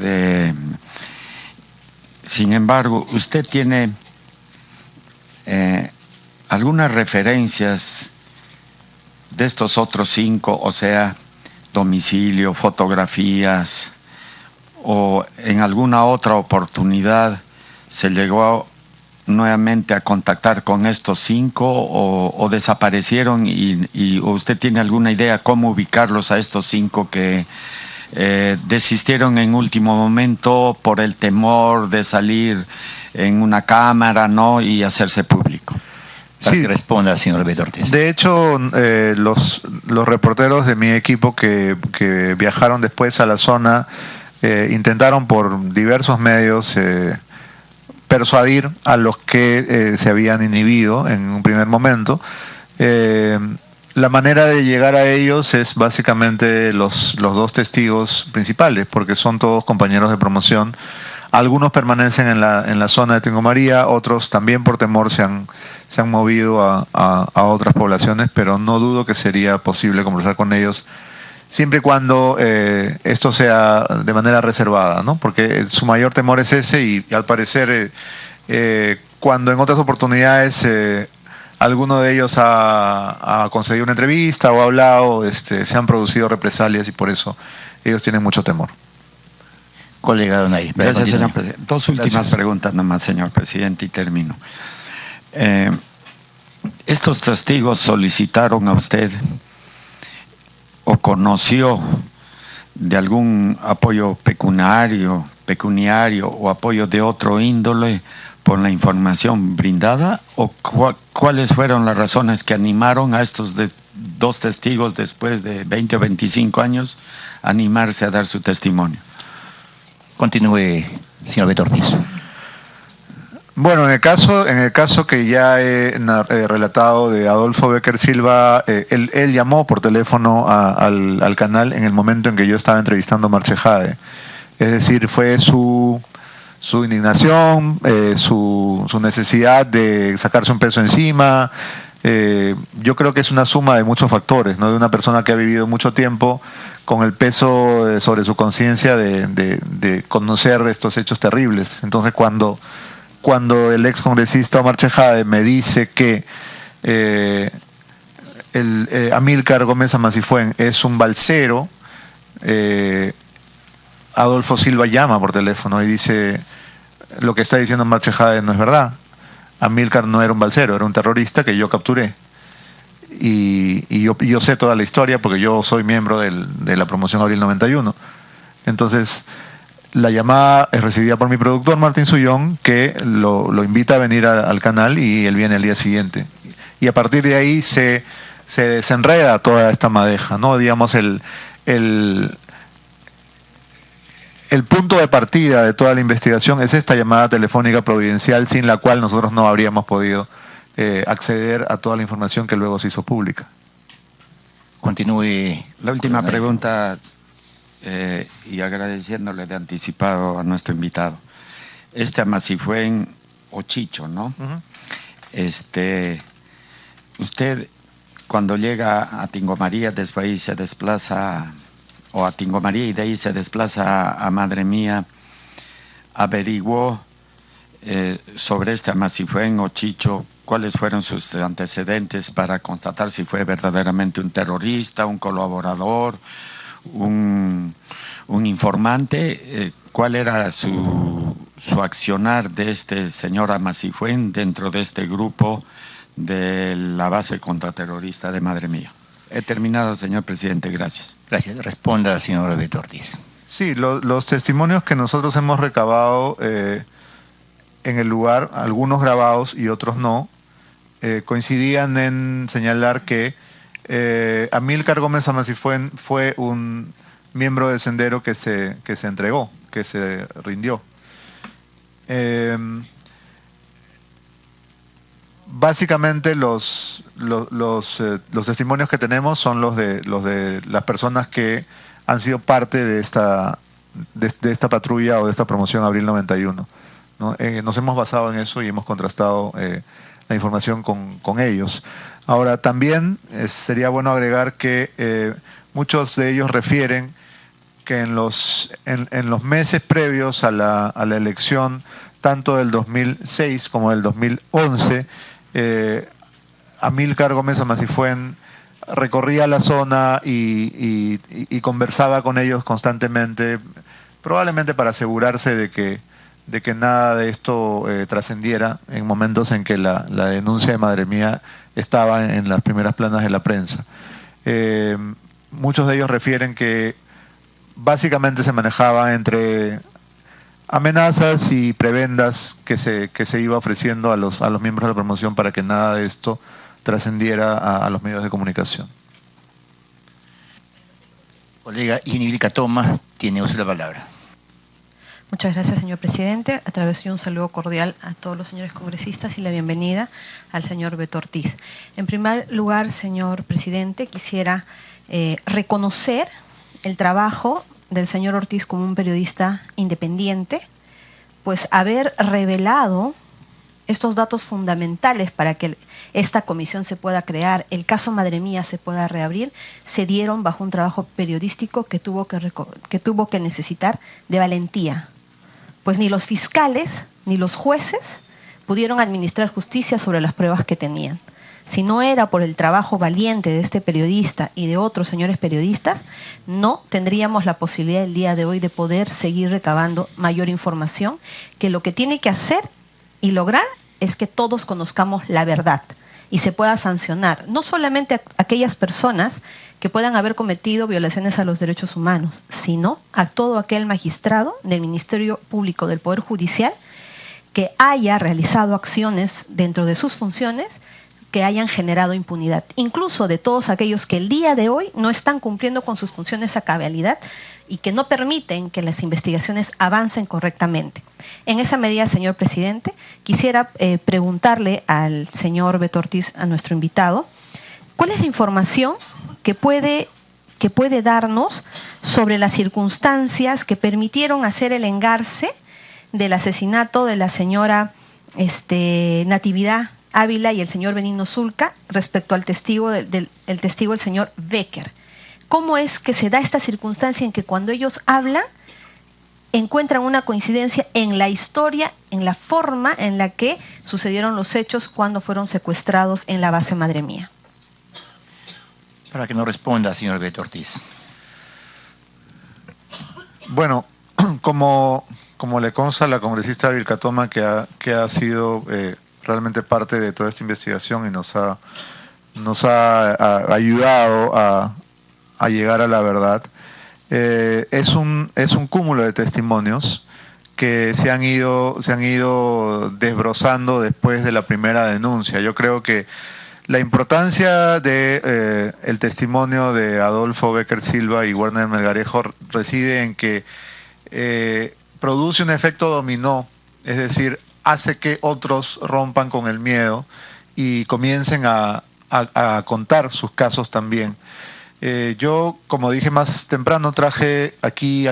Sin embargo, usted tiene algunas referencias de estos otros 5, o sea, domicilio, fotografías, o en alguna otra oportunidad se llegó nuevamente a contactar con estos 5 o desaparecieron y usted tiene alguna idea cómo ubicarlos a estos 5 que desistieron en último momento por el temor de salir en una cámara, ¿no? Y hacerse público? Para que responda, señor Beto Ortiz. De hecho, los reporteros de mi equipo que viajaron después a la zona intentaron por diversos medios persuadir a los que se habían inhibido en un primer momento. La manera de llegar a ellos es básicamente los 2 testigos principales, porque son todos compañeros de promoción. Algunos permanecen en la zona de Tingo María, otros también por temor se han movido a otras poblaciones, pero no dudo que sería posible conversar con ellos siempre y cuando esto sea de manera reservada, ¿no? Porque su mayor temor es ese y al parecer cuando en otras oportunidades alguno de ellos ha concedido una entrevista o ha hablado, se han producido represalias y por eso ellos tienen mucho temor. Colega Donaire. Gracias, señor presidente. 2 últimas preguntas nomás, señor presidente, y termino. ¿Estos testigos solicitaron a usted o conoció de algún apoyo pecuniario o apoyo de otro índole por la información brindada? ¿O cuáles fueron las razones que animaron a estos 2 testigos después de 20 o 25 años a animarse a dar su testimonio? Continúe, señor Beto Ortiz. Bueno, en el caso que ya he relatado de Adolfo Becker Silva, él llamó por teléfono al canal en el momento en que yo estaba entrevistando a Marchejade. Es decir, fue su indignación, su necesidad de sacarse un peso encima. Yo creo que es una suma de muchos factores, ¿no? De una persona que ha vivido mucho tiempo con el peso sobre su conciencia de conocer estos hechos terribles. Entonces, cuando el ex congresista Omar Chejade me dice que Amílcar Gómez Amasifuén es un balsero, Adolfo Silva llama por teléfono y dice: lo que está diciendo Omar Chejade no es verdad. Amílcar no era un balsero, era un terrorista que yo capturé. Y yo sé toda la historia porque yo soy miembro de la promoción Abril 91. Entonces, la llamada es recibida por mi productor Martín Sullón, que lo invita a venir al canal, y él viene al día siguiente. Y a partir de ahí se desenreda toda esta madeja, ¿no? Digamos, el punto de partida de toda la investigación es esta llamada telefónica providencial, sin la cual nosotros no habríamos podido acceder a toda la información que luego se hizo pública. Continúe. La última pregunta, y agradeciéndole de anticipado a nuestro invitado. Amasifuen o Chicho, ¿no? Usted, cuando llega a Tingo María, después ahí se desplaza, o a Tingo María y de ahí se desplaza a Madre Mía, averiguó sobre Amasifuen o Chicho, cuáles fueron sus antecedentes para constatar si fue verdaderamente un terrorista, un colaborador, un informante. ¿Cuál era su accionar de este señor Amasifuen dentro de este grupo de la base contraterrorista de Madre Mía? He terminado, señor presidente. Gracias. Gracias. Responda, señor Beto Ortiz. Sí, los testimonios que nosotros hemos recabado en el lugar, algunos grabados y otros no, coincidían en señalar que Amílcar Gómez Amasifuen fue un miembro de Sendero que se entregó, que se rindió. Básicamente los testimonios que tenemos son los de las personas que han sido parte de esta patrulla o de esta promoción Abril 91, ¿no? Nos hemos basado en eso y hemos contrastado la información con ellos. Ahora, también sería bueno agregar que muchos de ellos refieren que en los meses previos a la elección, tanto del 2006 como del 2011, Amílcar Gómez Amasifuen recorría la zona y conversaba con ellos constantemente, probablemente para asegurarse de que nada de esto trascendiera en momentos en que la denuncia de Madre Mía estaba en las primeras planas de la prensa. Muchos de ellos refieren que básicamente se manejaba entre amenazas y prebendas que se iba ofreciendo a los miembros de la promoción para que nada de esto trascendiera a los medios de comunicación. Colega Ginilka Toma, tiene usted la palabra. Muchas gracias, señor presidente. A través de un saludo cordial a todos los señores congresistas y la bienvenida al señor Beto Ortiz. En primer lugar, señor presidente, quisiera reconocer el trabajo del señor Ortiz como un periodista independiente, pues haber revelado estos datos fundamentales para que esta comisión se pueda crear, el caso Madre Mía se pueda reabrir, se dieron bajo un trabajo periodístico que tuvo que necesitar de valentía. Pues ni los fiscales ni los jueces pudieron administrar justicia sobre las pruebas que tenían. Si no era por el trabajo valiente de este periodista y de otros señores periodistas, no tendríamos la posibilidad el día de hoy de poder seguir recabando mayor información, que lo que tiene que hacer y lograr es que todos conozcamos la verdad y se pueda sancionar no solamente a aquellas personas que puedan haber cometido violaciones a los derechos humanos, sino a todo aquel magistrado del Ministerio Público del Poder Judicial que haya realizado acciones dentro de sus funciones que hayan generado impunidad, incluso de todos aquellos que el día de hoy no están cumpliendo con sus funciones a cabalidad y que no permiten que las investigaciones avancen correctamente. En esa medida, señor presidente, quisiera preguntarle al señor Beto Ortiz, a nuestro invitado, ¿cuál es la información que puede darnos sobre las circunstancias que permitieron hacer el engarce del asesinato de la señora Natividad Ávila y el señor Benigno Zulca respecto al testigo del señor Becker? ¿Cómo es que se da esta circunstancia en que cuando ellos hablan encuentran una coincidencia en la historia, en la forma en la que sucedieron los hechos cuando fueron secuestrados en la base Madre Mía? Para que nos responda, señor Beto Ortiz. Bueno, como le consta a la congresista Vilcatoma, que ha sido realmente parte de toda esta investigación y nos ha ayudado a llegar a la verdad, es un cúmulo de testimonios que se han ido desbrozando después de la primera denuncia. Yo creo que la importancia de el testimonio de Adolfo Becker Silva y Werner Melgarejo reside en que produce un efecto dominó, es decir, hace que otros rompan con el miedo y comiencen a contar sus casos también. Yo, como dije más temprano, traje aquí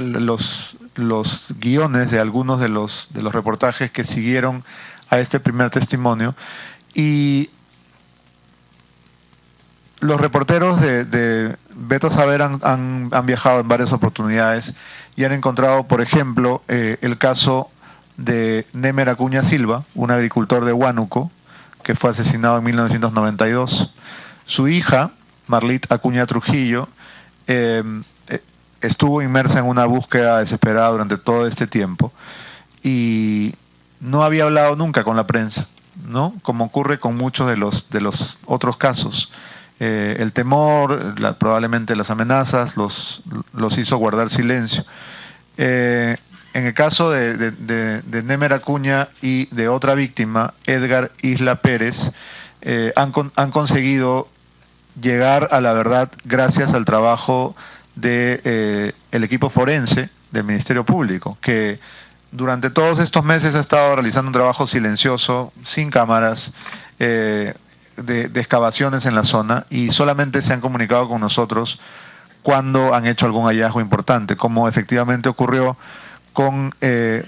los guiones de algunos de los reportajes que siguieron a este primer testimonio, y los reporteros de Beto Saber han viajado en varias oportunidades y han encontrado, por ejemplo, el caso de Nemer Acuña Silva, un agricultor de Huánuco, que fue asesinado en 1992. Su hija, Marlit Acuña Trujillo, estuvo inmersa en una búsqueda desesperada durante todo este tiempo y no había hablado nunca con la prensa, ¿no? Como ocurre con muchos de los otros casos. El temor, probablemente las amenazas, los hizo guardar silencio. En el caso de Nemer Acuña y de otra víctima, Edgar Isla Pérez, han conseguido llegar a la verdad gracias al trabajo de el equipo forense del Ministerio Público, que durante todos estos meses ha estado realizando un trabajo silencioso, sin cámaras, de excavaciones en la zona, y solamente se han comunicado con nosotros cuando han hecho algún hallazgo importante, como efectivamente ocurrió con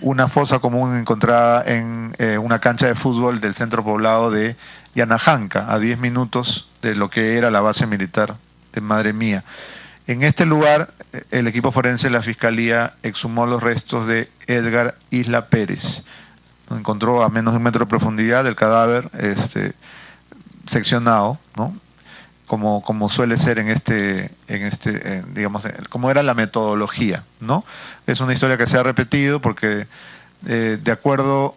una fosa común encontrada en una cancha de fútbol del centro poblado de Yanajanca, a 10 minutos de lo que era la base militar de Madre Mía. En este lugar, el equipo forense de la Fiscalía exhumó los restos de Edgar Isla Pérez. Encontró a menos de 1 metro de profundidad el cadáver seccionado, ¿no? Como suele ser digamos, como era la metodología, ¿no? Es una historia que se ha repetido porque de acuerdo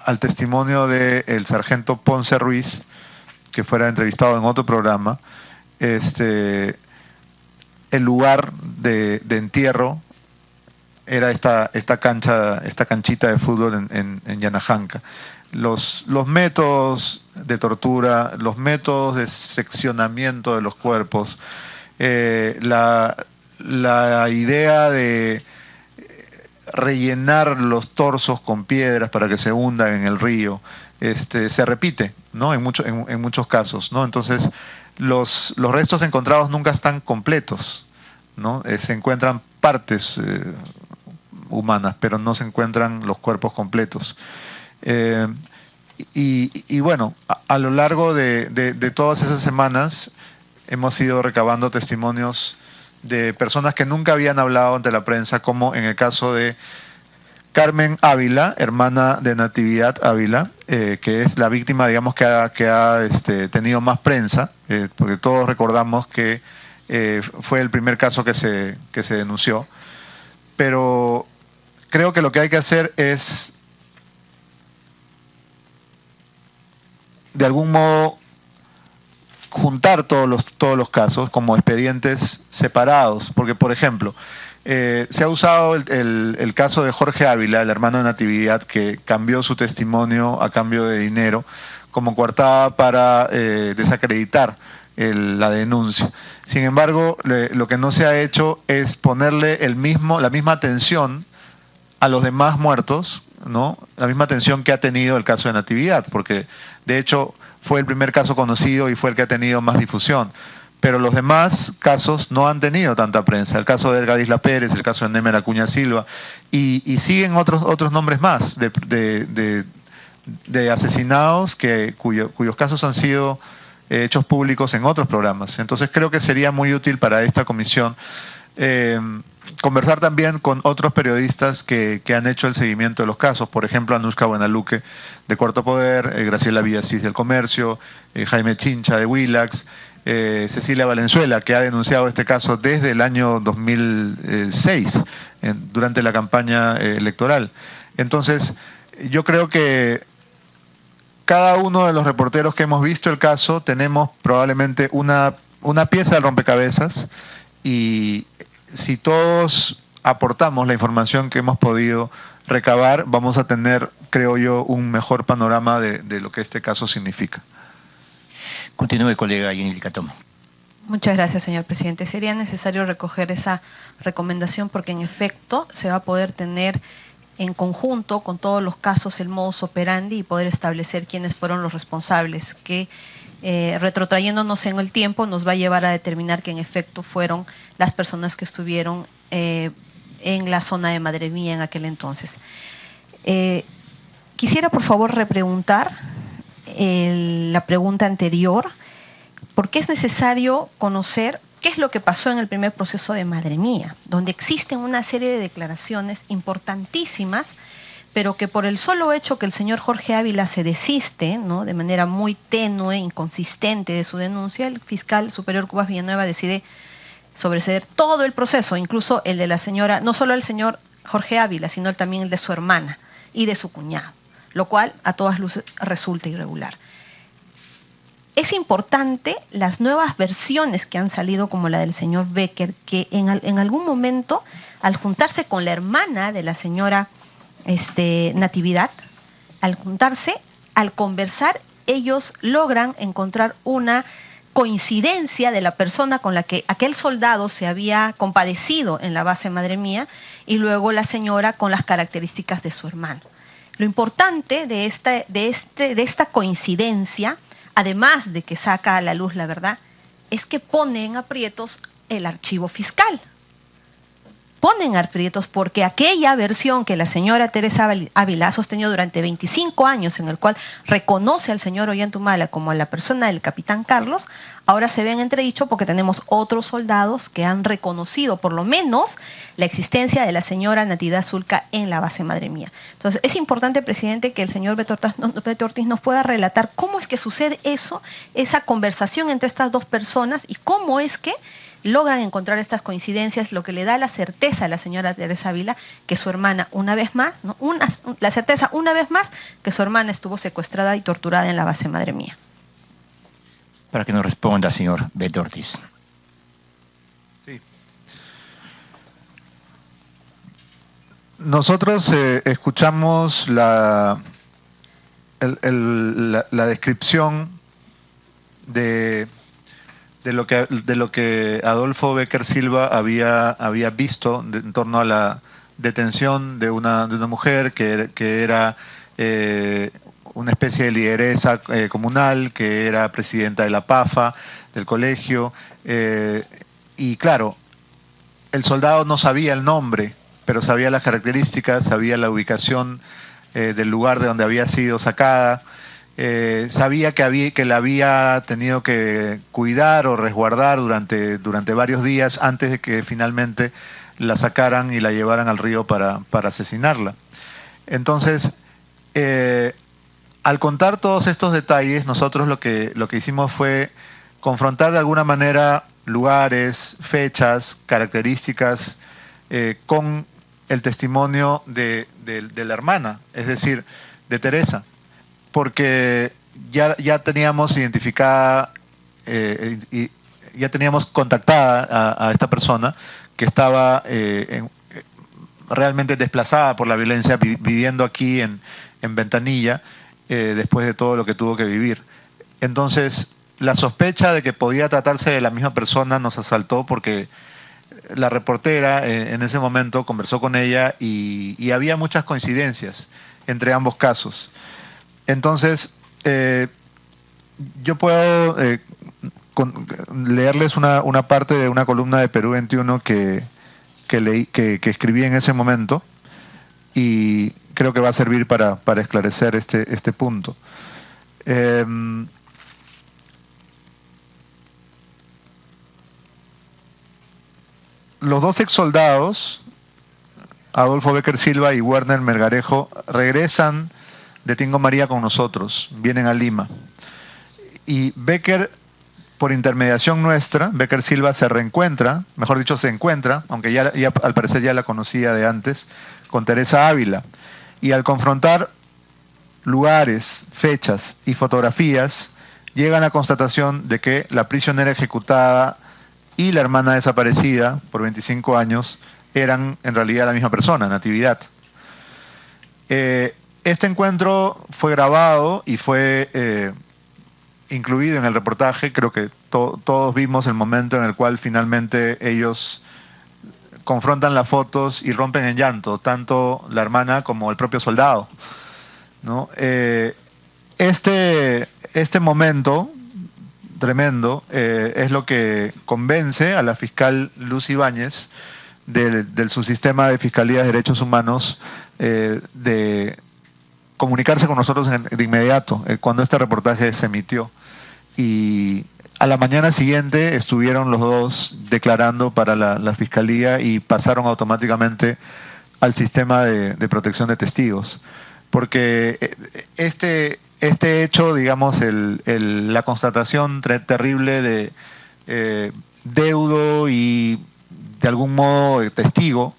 al testimonio del sargento Ponce Ruiz, que fuera entrevistado en otro programa, el lugar de entierro era esta canchita de fútbol en Yanajanca. Los métodos de tortura, los métodos de seccionamiento de los cuerpos, la idea de rellenar los torsos con piedras para que se hundan en el río, se repite, ¿no? en muchos casos, ¿no? Entonces, los restos encontrados nunca están completos, ¿no? Se encuentran partes humanas, pero no se encuentran los cuerpos completos. Y bueno, a lo largo de todas esas semanas hemos ido recabando testimonios de personas que nunca habían hablado ante la prensa, como en el caso de Carmen Ávila, hermana de Natividad Ávila, que es la víctima, digamos, que ha tenido más prensa, porque todos recordamos que fue el primer caso que se denunció. Pero creo que lo que hay que hacer es, de algún modo, juntar todos los casos como expedientes separados, porque, por ejemplo, se ha usado el caso de Jorge Ávila, el hermano de Natividad, que cambió su testimonio a cambio de dinero como coartada para desacreditar la denuncia. Sin embargo, lo que no se ha hecho es ponerle la misma atención a los demás muertos, ¿no? La misma atención que ha tenido el caso de Natividad, porque de hecho fue el primer caso conocido y fue el que ha tenido más difusión. Pero los demás casos no han tenido tanta prensa. El caso de Edgar Isla Pérez, el caso de Nemer Acuña Silva, y siguen otros nombres más de asesinados cuyos casos han sido hechos públicos en otros programas. Entonces creo que sería muy útil para esta comisión conversar también con otros periodistas que han hecho el seguimiento de los casos. Por ejemplo, Anushka Buenaluque de Cuarto Poder, Graciela Villasís del Comercio, Jaime Chincha de Willax, Cecilia Valenzuela, que ha denunciado este caso desde el año 2006, durante la campaña electoral. Entonces, yo creo que cada uno de los reporteros que hemos visto el caso tenemos probablemente una pieza del rompecabezas, y si todos aportamos la información que hemos podido recabar, vamos a tener, creo yo, un mejor panorama de lo que este caso significa. Continúe, colega Jenny Licatón. Muchas gracias, señor presidente. Sería necesario recoger esa recomendación porque, en efecto, se va a poder tener en conjunto con todos los casos el modus operandi y poder establecer quiénes fueron los responsables, que retrotrayéndonos en el tiempo nos va a llevar a determinar que en efecto fueron las personas que estuvieron en la zona de Madre Mía en aquel entonces. Quisiera por favor repreguntar la pregunta anterior, porque es necesario conocer qué es lo que pasó en el primer proceso de Madre Mía, donde existen una serie de declaraciones importantísimas, pero que por el solo hecho que el señor Jorge Ávila se desiste, ¿no?, de manera muy tenue, inconsistente de su denuncia, el fiscal superior Cubas Villanueva decide sobreseer todo el proceso, incluso el de la señora, no solo el señor Jorge Ávila, sino también el de su hermana y de su cuñado, lo cual a todas luces resulta irregular. Es importante las nuevas versiones que han salido, como la del señor Becker, que en algún momento, al juntarse con la hermana de la señora Natividad, al conversar, ellos logran encontrar una coincidencia de la persona con la que aquel soldado se había compadecido en la base Madre Mía, y luego la señora con las características de su hermano. Lo importante de esta coincidencia, además de que saca a la luz la verdad, es que pone en aprietos el archivo fiscal. Pone en aprietos porque aquella versión que la señora Teresa Ávila ha sostenido durante 25 años, en el cual reconoce al señor Ollantumala como la persona del capitán Carlos, ahora se ve en entredicho porque tenemos otros soldados que han reconocido por lo menos la existencia de la señora Natividad Zulca en la base Madre Mía. Entonces es importante, presidente, que el señor Beto Ortiz nos pueda relatar cómo es que sucede eso, esa conversación entre estas dos personas, y cómo es que logran encontrar estas coincidencias, lo que le da la certeza a la señora Teresa Ávila que su hermana, una vez más, ¿no?, la certeza una vez más que su hermana estuvo secuestrada y torturada en la base Madre Mía. Para que nos responda, señor Beto Ortiz. Sí. Nosotros escuchamos la descripción de lo que Adolfo Becker Silva había visto en torno a la detención de una mujer que era una especie de lideresa comunal, que era presidenta de la PAFA, del colegio, y claro, el soldado no sabía el nombre, pero sabía las características, sabía la ubicación del lugar de donde había sido sacada. Sabía que la había tenido que cuidar o resguardar durante varios días antes de que finalmente la sacaran y la llevaran al río para asesinarla. Entonces, al contar todos estos detalles, nosotros lo que hicimos fue confrontar de alguna manera lugares, fechas, características con el testimonio de la hermana, es decir, de Teresa, porque ya teníamos identificada y ya teníamos contactada a esta persona que estaba realmente desplazada por la violencia, viviendo aquí en Ventanilla, después de todo lo que tuvo que vivir. Entonces, la sospecha de que podía tratarse de la misma persona nos asaltó porque la reportera en ese momento conversó con ella y había muchas coincidencias entre ambos casos. Entonces, yo puedo leerles una parte de una columna de Perú 21 que escribí en ese momento, y creo que va a servir para esclarecer este punto. Los dos exsoldados, Adolfo Becker Silva y Werner Melgarejo, regresan de Tingo María con nosotros, vienen a Lima. Y Becker por intermediación nuestra, Becker Silva se reencuentra, mejor dicho se encuentra, aunque ya al parecer ya la conocía de antes, con Teresa Ávila. Y al confrontar lugares, fechas y fotografías, llegan a la constatación de que la prisionera ejecutada y la hermana desaparecida por 25 años eran en realidad la misma persona, Natividad. Este encuentro fue grabado y fue incluido en el reportaje. Creo que todos vimos el momento en el cual finalmente ellos confrontan las fotos y rompen en llanto, tanto la hermana como el propio soldado, ¿no? Este momento tremendo es lo que convence a la fiscal Luz Ibáñez del subsistema de Fiscalía de Derechos Humanos de comunicarse con nosotros de inmediato cuando este reportaje se emitió. Y a la mañana siguiente estuvieron los dos declarando para la Fiscalía y pasaron automáticamente al sistema de protección de testigos. Porque este hecho, digamos, la constatación terrible de deudo y de algún modo testigo,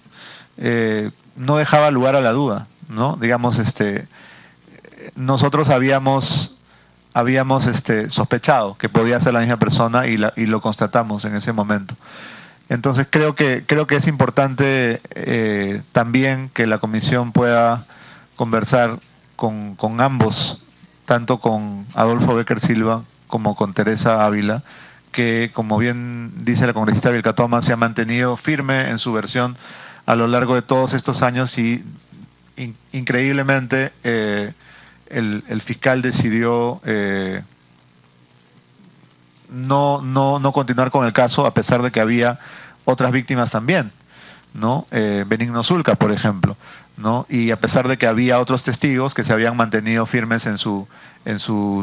no dejaba lugar a la duda, ¿no? Digamos, nosotros habíamos sospechado que podía ser la misma persona y lo constatamos en ese momento. Entonces creo que es importante también que la comisión pueda conversar con ambos, tanto con Adolfo Becker Silva como con Teresa Ávila, que, como bien dice la congresista Vilcatoma, se ha mantenido firme en su versión a lo largo de todos estos años y increíblemente el fiscal decidió no continuar con el caso, a pesar de que había otras víctimas también, ¿no? Benigno Zulca, por ejemplo, ¿no? Y a pesar de que había otros testigos que se habían mantenido firmes en su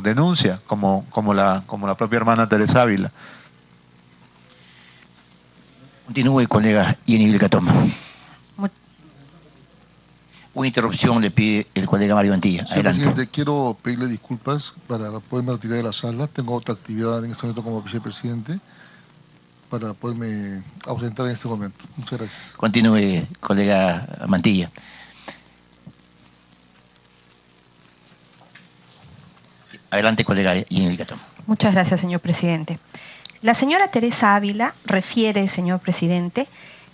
denuncia, como la propia hermana Teresa Ávila. Continúe, colega Jenny Vilcatoma. Una interrupción le pide el colega Mario Mantilla. Adelante. Señor presidente, quiero pedirle disculpas para poderme retirar de la sala. Tengo otra actividad en este momento como vicepresidente para poderme ausentar en este momento. Muchas gracias. Continúe, colega Mantilla. Adelante, colega Jenny Vilcatoma. Muchas gracias, señor presidente. La señora Teresa Ávila refiere, señor presidente,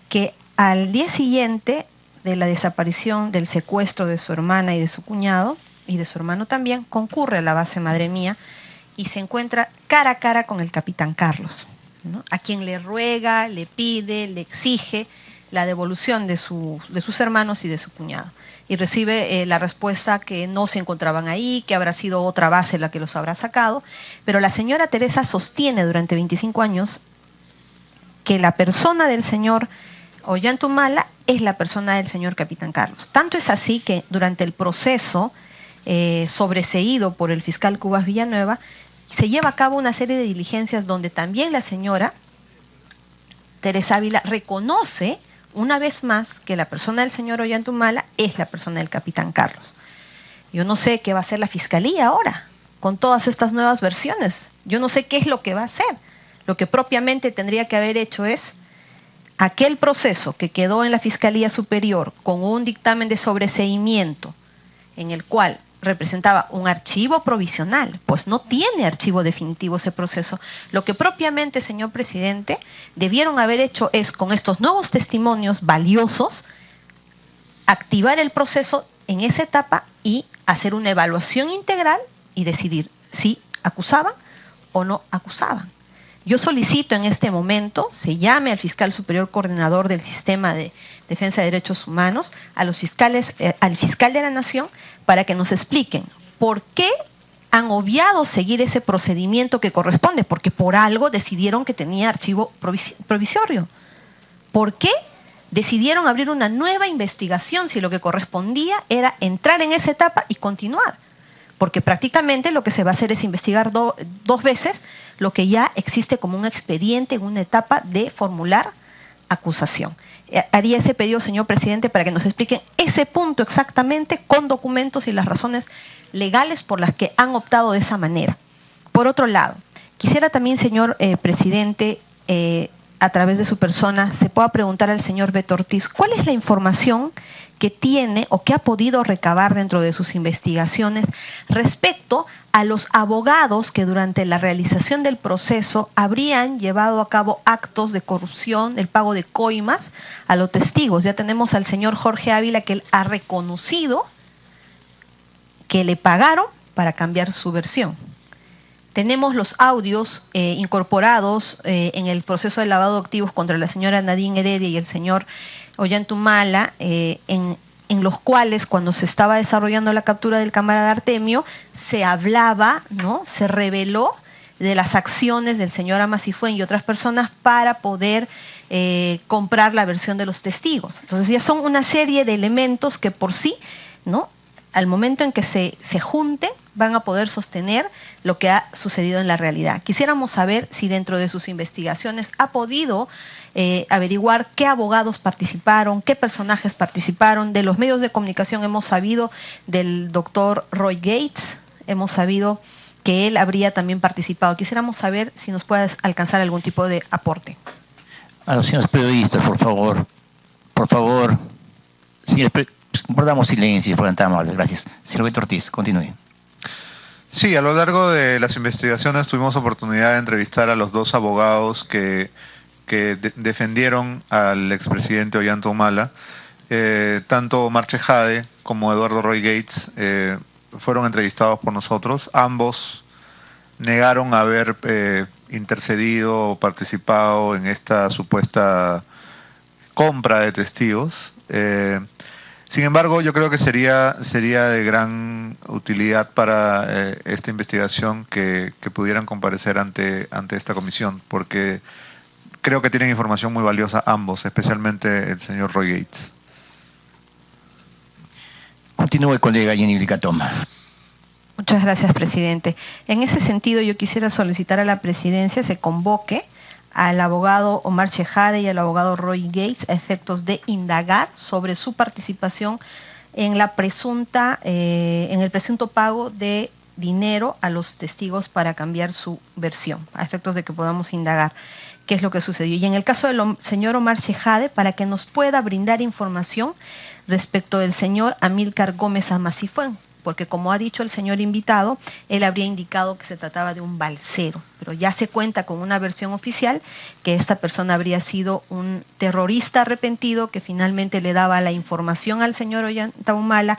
que al día siguiente de la desaparición, del secuestro de su hermana y de su cuñado, y de su hermano también, concurre a la base Madre Mía y se encuentra cara a cara con el capitán Carlos, ¿no? A quien le ruega, le pide, le exige la devolución de sus hermanos y de su cuñado. Y recibe la respuesta que no se encontraban ahí, que habrá sido otra base la que los habrá sacado. Pero la señora Teresa sostiene durante 25 años que la persona del señor Ollantumala es la persona del señor capitán Carlos. Tanto es así que durante el proceso sobreseído por el fiscal Cubas Villanueva, se lleva a cabo una serie de diligencias donde también la señora Teresa Ávila reconoce una vez más que la persona del señor Ollantumala es la persona del capitán Carlos. Yo no sé qué va a hacer la fiscalía ahora con todas estas nuevas versiones. Yo no sé qué es lo que va a hacer. Lo que propiamente tendría que haber hecho es aquel proceso que quedó en la Fiscalía Superior con un dictamen de sobreseimiento en el cual representaba un archivo provisional, pues no tiene archivo definitivo ese proceso. Lo que propiamente, señor presidente, debieron haber hecho es, con estos nuevos testimonios valiosos, activar el proceso en esa etapa y hacer una evaluación integral y decidir si acusaban o no acusaban. Yo solicito en este momento, se llame al fiscal superior coordinador del sistema de defensa de derechos humanos, a los fiscales, al fiscal de la Nación, para que nos expliquen por qué han obviado seguir ese procedimiento que corresponde, porque por algo decidieron que tenía archivo provisorio. ¿Por qué decidieron abrir una nueva investigación si lo que correspondía era entrar en esa etapa y continuar? Porque prácticamente lo que se va a hacer es investigar dos veces lo que ya existe como un expediente en una etapa de formular acusación. Haría ese pedido, señor presidente, para que nos expliquen ese punto exactamente con documentos y las razones legales por las que han optado de esa manera. Por otro lado, Quisiera también, señor presidente, a través de su persona, se pueda preguntar al señor Beto Ortiz, ¿cuál es la información que tiene o que ha podido recabar dentro de sus investigaciones respecto a los abogados que durante la realización del proceso habrían llevado a cabo actos de corrupción, el pago de coimas a los testigos? Ya tenemos al señor Jorge Ávila, que él ha reconocido que le pagaron para cambiar su versión. Tenemos los audios incorporados en el proceso de lavado de activos contra la señora Nadine Heredia y el señor Ollantumala, en los cuales, cuando se estaba desarrollando la captura del camarada Artemio, se hablaba, ¿no?, se reveló de las acciones del señor Amasifuen y otras personas para poder comprar la versión de los testigos. Entonces ya son una serie de elementos que por sí, ¿no?, al momento en que se junten, van a poder sostener lo que ha sucedido en la realidad. Quisiéramos saber si dentro de sus investigaciones ha podido averiguar qué abogados participaron, qué personajes participaron. De los medios de comunicación hemos sabido del doctor Roy Gates, hemos sabido que él habría también participado. Quisiéramos saber si nos puedes alcanzar algún tipo de aporte. A los señores periodistas, por favor, guardamos silencio, fueran tan amables, gracias. Señor Beto Ortiz, continúe. Sí, a lo largo de las investigaciones tuvimos oportunidad de entrevistar a los dos abogados que defendieron al expresidente Ollantumala. Tanto Omar Chejade como Eduardo Roy Gates fueron entrevistados por nosotros. Ambos negaron haber intercedido o participado en esta supuesta compra de testigos. Sin embargo, yo creo que sería de gran utilidad para esta investigación que pudieran comparecer ante esta comisión, porque creo que tienen información muy valiosa ambos, especialmente el señor Roy Gates. Continúe, colega Jenny Vilcatoma. Muchas gracias, presidente. En ese sentido, yo quisiera solicitar a la presidencia se convoque al abogado Omar Chejade y al abogado Roy Gates a efectos de indagar sobre su participación en la en el presunto pago de dinero a los testigos para cambiar su versión, a efectos de que podamos indagar qué es lo que sucedió. Y en el caso del señor Omar Chejade, para que nos pueda brindar información respecto del señor Amílcar Gómez Amasifuen, porque como ha dicho el señor invitado, él habría indicado que se trataba de un balsero, pero ya se cuenta con una versión oficial que esta persona habría sido un terrorista arrepentido que finalmente le daba la información al señor Ollantumala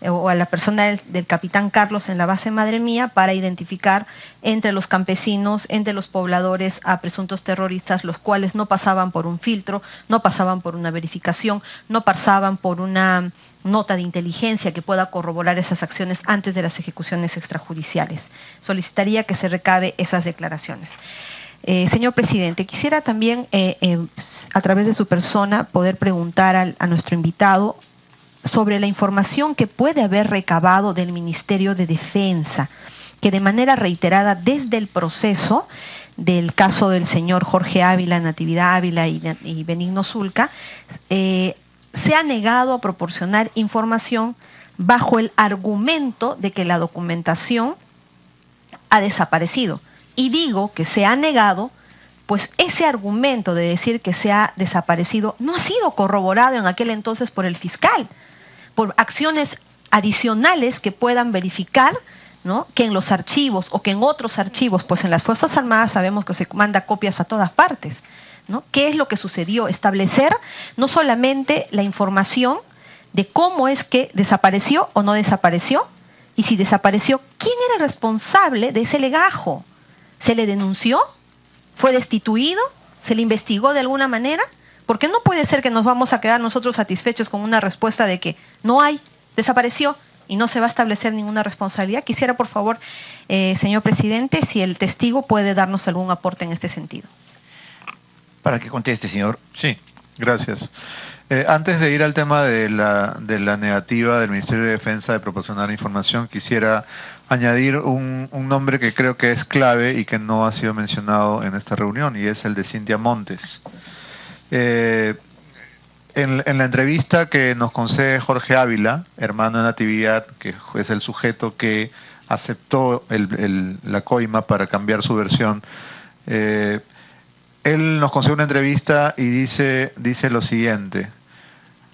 o a la persona del capitán Carlos en la base Madre Mía para identificar entre los campesinos, entre los pobladores a presuntos terroristas, los cuales no pasaban por un filtro, no pasaban por una verificación, no pasaban por una nota de inteligencia que pueda corroborar esas acciones antes de las ejecuciones extrajudiciales. Solicitaría que se recabe esas declaraciones. Señor presidente, quisiera también, a través de su persona, poder preguntar a nuestro invitado sobre la información que puede haber recabado del Ministerio de Defensa, que de manera reiterada desde el proceso del caso del señor Jorge Ávila, Natividad Ávila y Benigno Zulca, se ha negado a proporcionar información bajo el argumento de que la documentación ha desaparecido. Y digo que se ha negado, pues ese argumento de decir que se ha desaparecido no ha sido corroborado en aquel entonces por el fiscal, por acciones adicionales que puedan verificar, ¿no?, que en los archivos o que en otros archivos, pues en las Fuerzas Armadas sabemos que se manda copias a todas partes, ¿no? ¿Qué es lo que sucedió? Establecer no solamente la información de cómo es que desapareció o no desapareció, y si desapareció, ¿quién era el responsable de ese legajo? ¿Se le denunció? ¿Fue destituido? ¿Se le investigó de alguna manera? Porque no puede ser que nos vamos a quedar nosotros satisfechos con una respuesta de que no hay, desapareció y no se va a establecer ninguna responsabilidad. Quisiera, por favor, señor presidente, si el testigo puede darnos algún aporte en este sentido. Para que conteste, señor. Sí, gracias. Antes de ir al tema de la negativa del Ministerio de Defensa de proporcionar información, quisiera añadir un nombre que creo que es clave y que no ha sido mencionado en esta reunión, y es el de Cintia Montes. En la entrevista que nos concede Jorge Ávila, hermano de Natividad, que es el sujeto que aceptó la coima para cambiar su versión. Él nos concede una entrevista y dice lo siguiente,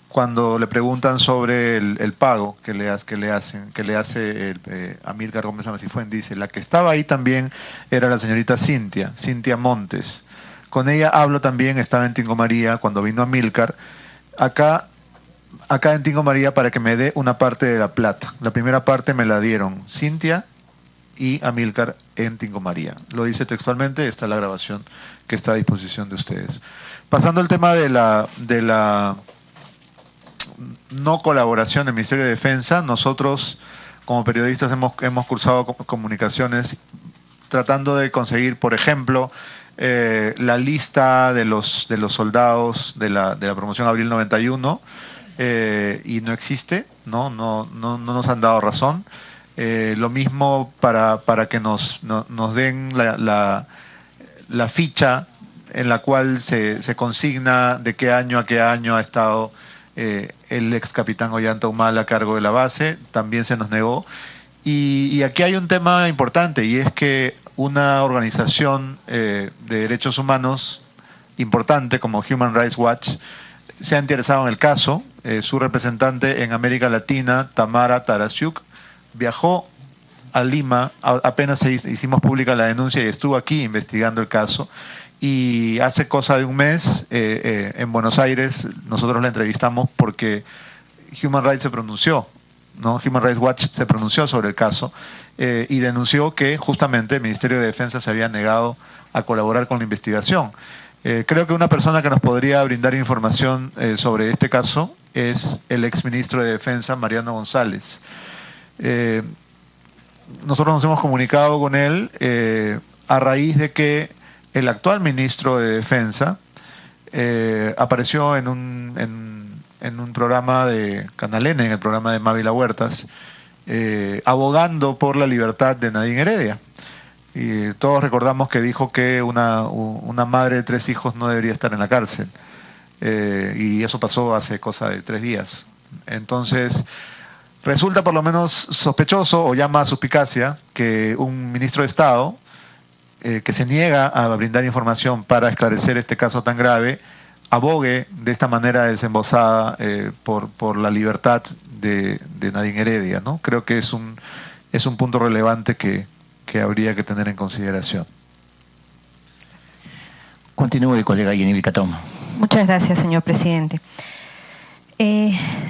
cuando le preguntan sobre el pago que le hace Amílcar Gómez Amasifuen, dice: la que estaba ahí también era la señorita Cintia Montes. Con ella hablo también, estaba en Tingo María cuando vino Amílcar, acá en Tingo María, para que me dé una parte de la plata. La primera parte me la dieron Cintia y Amílcar en Tingo María. Lo dice textualmente, está la grabación que está a disposición de ustedes. Pasando al tema de la no colaboración del Ministerio de Defensa, nosotros como periodistas hemos cursado comunicaciones tratando de conseguir, por ejemplo, la lista de los soldados de la promoción Abril 91, y no existe, no nos han dado razón. Lo mismo para que nos den la ficha en la cual se consigna de qué año a qué año ha estado el ex capitán Ollanta Humala a cargo de la base, también se nos negó. Y aquí hay un tema importante, y es que una organización de derechos humanos importante como Human Rights Watch se ha interesado en el caso. Su representante en América Latina, Tamara Tarasiuk, viajó a Lima, apenas hicimos pública la denuncia, y estuvo aquí investigando el caso. Y hace cosa de un mes, en Buenos Aires, nosotros la entrevistamos porque Human Rights se pronunció, ¿no? Human Rights Watch se pronunció sobre el caso y denunció que justamente el Ministerio de Defensa se había negado a colaborar con la investigación. Creo que una persona que nos podría brindar información sobre este caso es el exministro de Defensa, Mariano González. Nosotros nos hemos comunicado con él a raíz de que el actual ministro de Defensa apareció en un programa de Canal N, en el programa de Mávila Huertas, abogando por la libertad de Nadine Heredia. Y todos recordamos que dijo que una madre de 3 hijos no debería estar en la cárcel. Y eso pasó hace cosa de 3 días. Entonces, resulta por lo menos sospechoso, o llama a suspicacia, que un ministro de Estado que se niega a brindar información para esclarecer este caso tan grave, abogue de esta manera desembosada por la libertad de Nadine Heredia, ¿no? Creo que es un punto relevante que habría que tener en consideración. Continúe, colega Yenil Catón. Muchas gracias, señor presidente.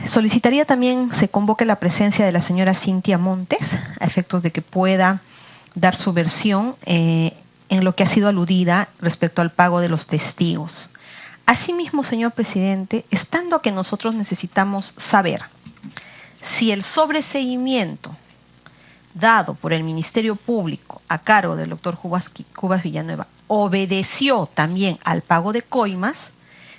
Solicitaría también se convoque la presencia de la señora Cintia Montes, a efectos de que pueda dar su versión en lo que ha sido aludida respecto al pago de los testigos. Asimismo, señor presidente, estando que nosotros necesitamos saber si el sobreseguimiento dado por el Ministerio Público a cargo del doctor Cubas Villanueva obedeció también al pago de coimas,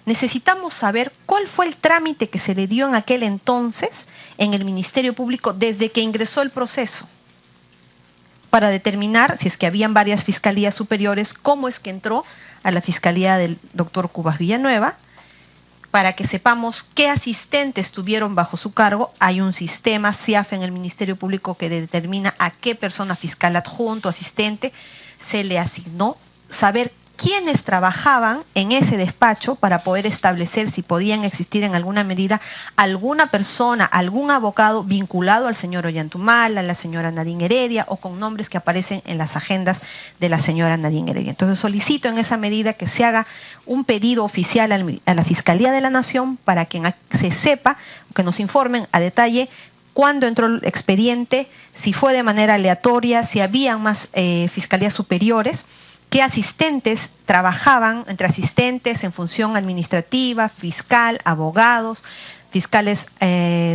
necesitamos saber cuál fue el trámite que se le dio en aquel entonces en el Ministerio Público desde que ingresó el proceso, para determinar si es que habían varias fiscalías superiores, cómo es que entró a la fiscalía del doctor Cubas Villanueva, para que sepamos qué asistentes tuvieron bajo su cargo. Hay un sistema CIAF en el Ministerio Público que determina a qué persona fiscal adjunto, asistente, se le asignó, saber quiénes trabajaban en ese despacho para poder establecer si podían existir en alguna medida alguna persona, algún abogado vinculado al señor Ollanta Humala, a la señora Nadine Heredia, o con nombres que aparecen en las agendas de la señora Nadine Heredia. Entonces solicito en esa medida que se haga un pedido oficial a la Fiscalía de la Nación para que se sepa, que nos informen a detalle cuándo entró el expediente, si fue de manera aleatoria, si habían más fiscalías superiores, qué asistentes trabajaban, entre asistentes en función administrativa, fiscal, abogados, fiscales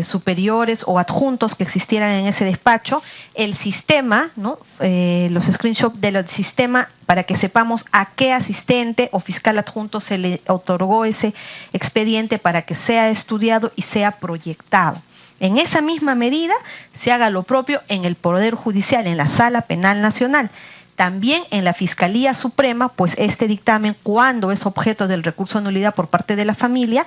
superiores o adjuntos que existieran en ese despacho, el sistema, ¿no? Los screenshots del sistema, para que sepamos a qué asistente o fiscal adjunto se le otorgó ese expediente para que sea estudiado y sea proyectado. En esa misma medida se haga lo propio en el Poder Judicial, en la Sala Penal Nacional, También en la Fiscalía Suprema, pues este dictamen, cuando es objeto del recurso de nulidad por parte de la familia,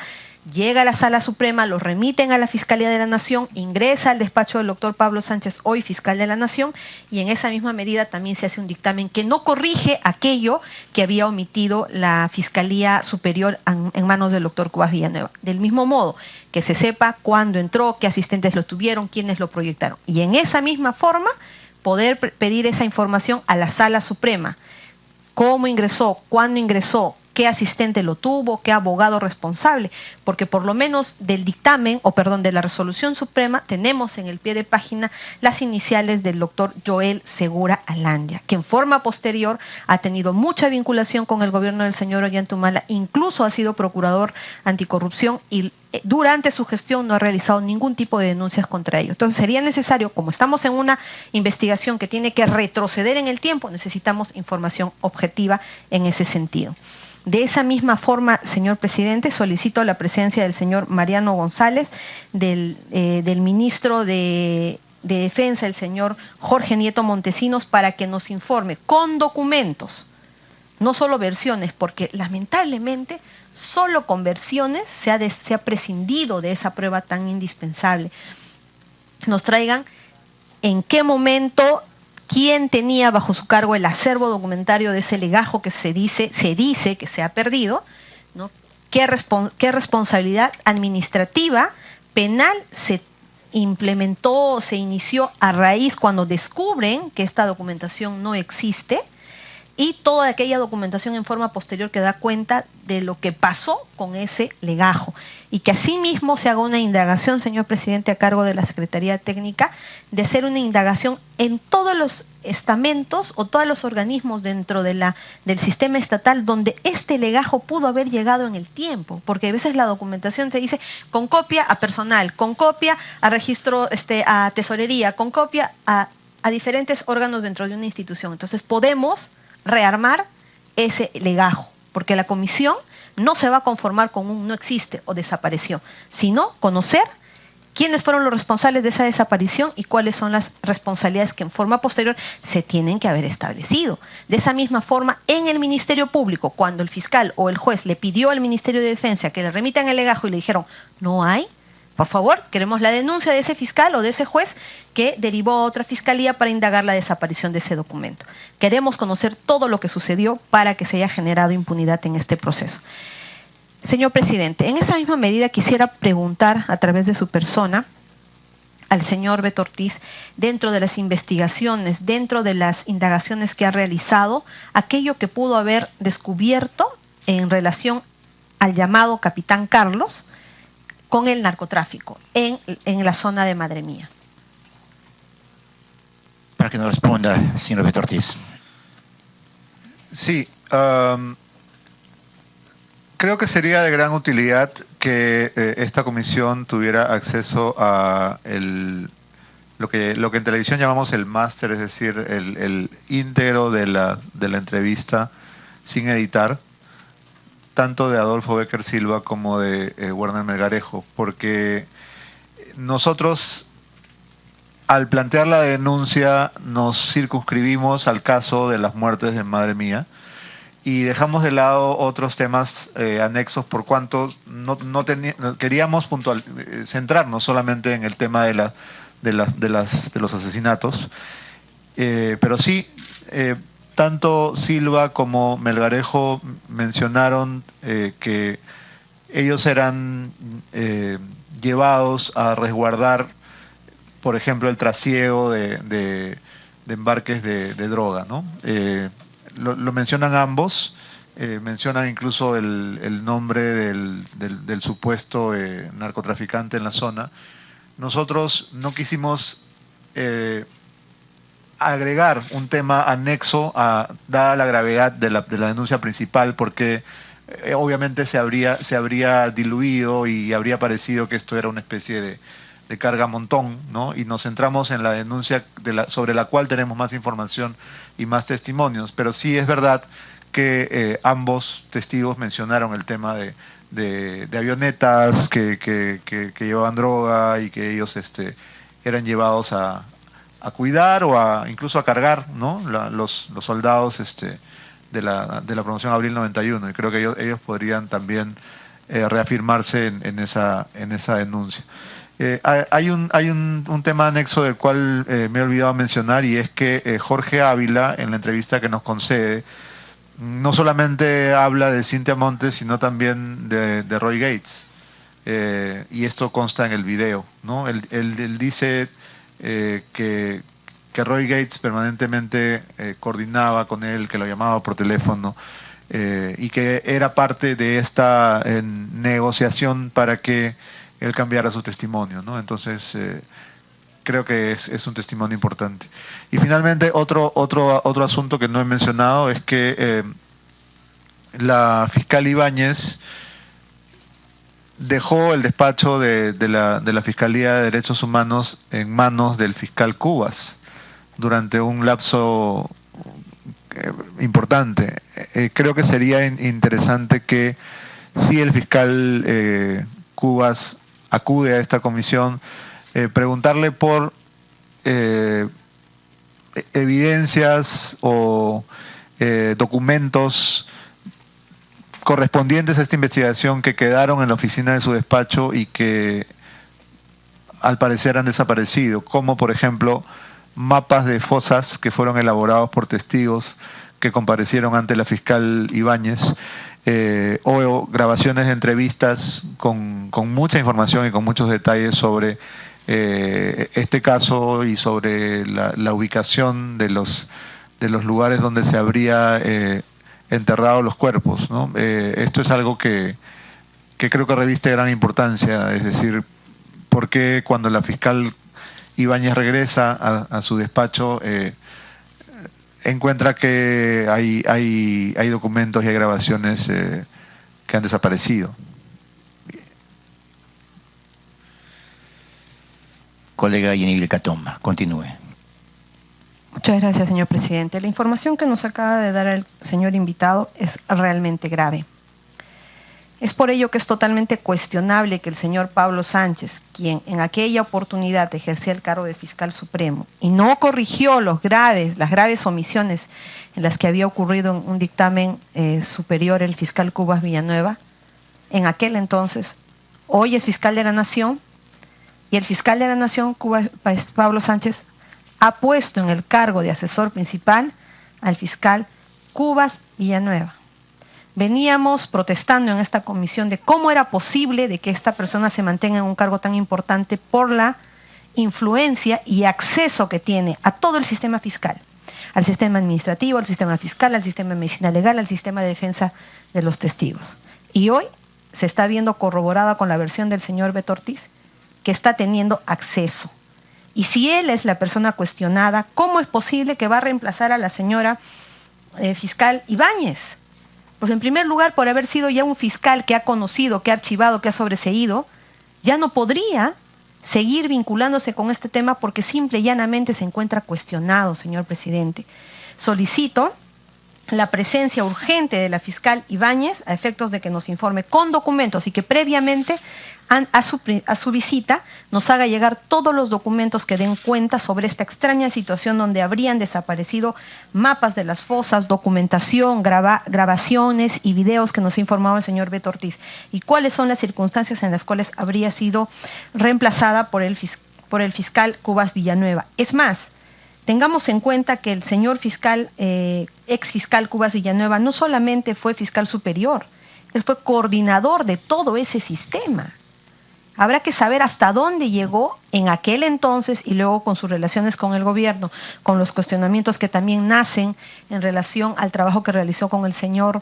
llega a la Sala Suprema, lo remiten a la Fiscalía de la Nación, ingresa al despacho del doctor Pablo Sánchez, hoy fiscal de la Nación, y en esa misma medida también se hace un dictamen que no corrige aquello que había omitido la Fiscalía Superior en manos del doctor Cubas Villanueva. Del mismo modo, que se sepa cuándo entró, qué asistentes lo tuvieron, quiénes lo proyectaron. Y en esa misma forma, poder pedir esa información a la Sala Suprema. Cómo ingresó, cuándo ingresó, qué asistente lo tuvo, qué abogado responsable, porque por lo menos del dictamen, de la resolución suprema, tenemos en el pie de página las iniciales del doctor Joel Segura Alandia, que en forma posterior ha tenido mucha vinculación con el gobierno del señor Ollantumala, incluso ha sido procurador anticorrupción y durante su gestión no ha realizado ningún tipo de denuncias contra ellos. Entonces sería necesario, como estamos en una investigación que tiene que retroceder en el tiempo, necesitamos información objetiva en ese sentido. De esa misma forma, señor presidente, solicito la presencia del señor Mariano González, del ministro de Defensa, el señor Jorge Nieto Montesinos, para que nos informe con documentos, no solo versiones, porque lamentablemente solo con versiones se ha prescindido de esa prueba tan indispensable. Nos traigan en qué momento, quién tenía bajo su cargo el acervo documentario de ese legajo que se dice que se ha perdido, ¿no? ¿Qué responsabilidad administrativa, penal se implementó, se inició a raíz cuando descubren que esta documentación no existe? Y toda aquella documentación en forma posterior que da cuenta de lo que pasó con ese legajo. Y que asimismo se haga una indagación, señor presidente, a cargo de la Secretaría Técnica, de hacer una indagación en todos los estamentos o todos los organismos dentro de del sistema estatal donde este legajo pudo haber llegado en el tiempo. Porque a veces la documentación se dice con copia a personal, con copia a registro, a tesorería, con copia a diferentes órganos dentro de una institución. Entonces podemos rearmar ese legajo, porque la comisión no se va a conformar con un no existe o desapareció, sino conocer quiénes fueron los responsables de esa desaparición y cuáles son las responsabilidades que en forma posterior se tienen que haber establecido. De esa misma forma, en el Ministerio Público, cuando el fiscal o el juez le pidió al Ministerio de Defensa que le remitan el legajo y le dijeron, no hay, por favor, queremos la denuncia de ese fiscal o de ese juez que derivó a otra fiscalía para indagar la desaparición de ese documento. Queremos conocer todo lo que sucedió para que se haya generado impunidad en este proceso. Señor presidente, en esa misma medida quisiera preguntar a través de su persona al señor Beto Ortiz, dentro de las investigaciones, dentro de las indagaciones que ha realizado, aquello que pudo haber descubierto en relación al llamado Capitán Carlos, con el narcotráfico en la zona de Madre Mía. Para que nos responda, señor Beto Ortiz. Sí, creo que sería de gran utilidad que esta comisión tuviera acceso a lo que en televisión llamamos el máster, es decir, el íntegro de la entrevista sin editar, tanto de Adolfo Becker Silva como de Werner Melgarejo, porque nosotros al plantear la denuncia nos circunscribimos al caso de las muertes de Madre Mía y dejamos de lado otros temas anexos por cuanto queríamos centrarnos solamente en el tema de los asesinatos, pero sí tanto Silva como Melgarejo mencionaron que ellos eran llevados a resguardar, por ejemplo, el trasiego de embarques de droga, ¿no? Lo mencionan ambos, mencionan incluso el nombre del supuesto narcotraficante en la zona. Nosotros no quisimos agregar un tema anexo dada la gravedad de la denuncia principal, porque obviamente se habría diluido y habría parecido que esto era una especie de carga montón, ¿no? Y nos centramos en la denuncia sobre la cual tenemos más información y más testimonios, pero sí es verdad que ambos testigos mencionaron el tema de avionetas que llevaban droga y que ellos eran llevados cuidar o incluso a cargar, ¿no? los soldados de la promoción Abril 91, y creo que ellos podrían también reafirmarse en esa denuncia. Hay un tema anexo del cual me he olvidado mencionar, y es que Jorge Ávila, en la entrevista que nos concede, no solamente habla de Cynthia Montes, sino también de Roy Gates, y esto consta en el video, ¿no? Él dice que Roy Gates permanentemente coordinaba con él, que lo llamaba por teléfono, y que era parte de esta negociación para que él cambiara su testimonio, ¿no? Entonces, creo que es un testimonio importante. Y finalmente, otro asunto que no he mencionado es que la fiscal Ibáñez dejó el despacho de la Fiscalía de Derechos Humanos en manos del fiscal Cubas durante un lapso importante. Creo que sería interesante que, si el fiscal Cubas acude a esta comisión, preguntarle por evidencias o documentos correspondientes a esta investigación que quedaron en la oficina de su despacho y que al parecer han desaparecido, como por ejemplo mapas de fosas que fueron elaborados por testigos que comparecieron ante la fiscal Ibáñez, o grabaciones de entrevistas con mucha información y con muchos detalles sobre este caso y sobre la ubicación de los lugares donde se habría enterrado los cuerpos, ¿no? Esto es algo que creo que reviste gran importancia, es decir, por qué cuando la fiscal Ibáñez regresa a su despacho encuentra que hay documentos y hay grabaciones que han desaparecido. Colega Yenivil Catoma, continúe. Muchas gracias, señor presidente. La información que nos acaba de dar el señor invitado es realmente grave. Es por ello que es totalmente cuestionable que el señor Pablo Sánchez, quien en aquella oportunidad ejercía el cargo de fiscal supremo y no corrigió las graves omisiones en las que había ocurrido en un dictamen superior el fiscal Cubas Villanueva, en aquel entonces, hoy es fiscal de la Nación, y el fiscal de la Nación, Pablo Sánchez, ha puesto en el cargo de asesor principal al fiscal Cubas Villanueva. Veníamos protestando en esta comisión de cómo era posible de que esta persona se mantenga en un cargo tan importante por la influencia y acceso que tiene a todo el sistema fiscal, al sistema administrativo, al sistema fiscal, al sistema de medicina legal, al sistema de defensa de los testigos. Y hoy se está viendo corroborada con la versión del señor Beto Ortiz, que está teniendo acceso. Y si él es la persona cuestionada, ¿cómo es posible que va a reemplazar a la señora fiscal Ibáñez? Pues en primer lugar, por haber sido ya un fiscal que ha conocido, que ha archivado, que ha sobreseído, ya no podría seguir vinculándose con este tema porque simple y llanamente se encuentra cuestionado, señor presidente. Solicito la presencia urgente de la fiscal Ibáñez a efectos de que nos informe con documentos y que previamente a su visita nos haga llegar todos los documentos que den cuenta sobre esta extraña situación donde habrían desaparecido mapas de las fosas, documentación, grabaciones y videos que nos ha informado el señor Beto Ortiz, y cuáles son las circunstancias en las cuales habría sido reemplazada por el fiscal Cubas Villanueva. Es más, tengamos en cuenta que el señor fiscal, ex fiscal Cubas Villanueva, no solamente fue fiscal superior, él fue coordinador de todo ese sistema. Habrá que saber hasta dónde llegó en aquel entonces y luego con sus relaciones con el gobierno, con los cuestionamientos que también nacen en relación al trabajo que realizó con el señor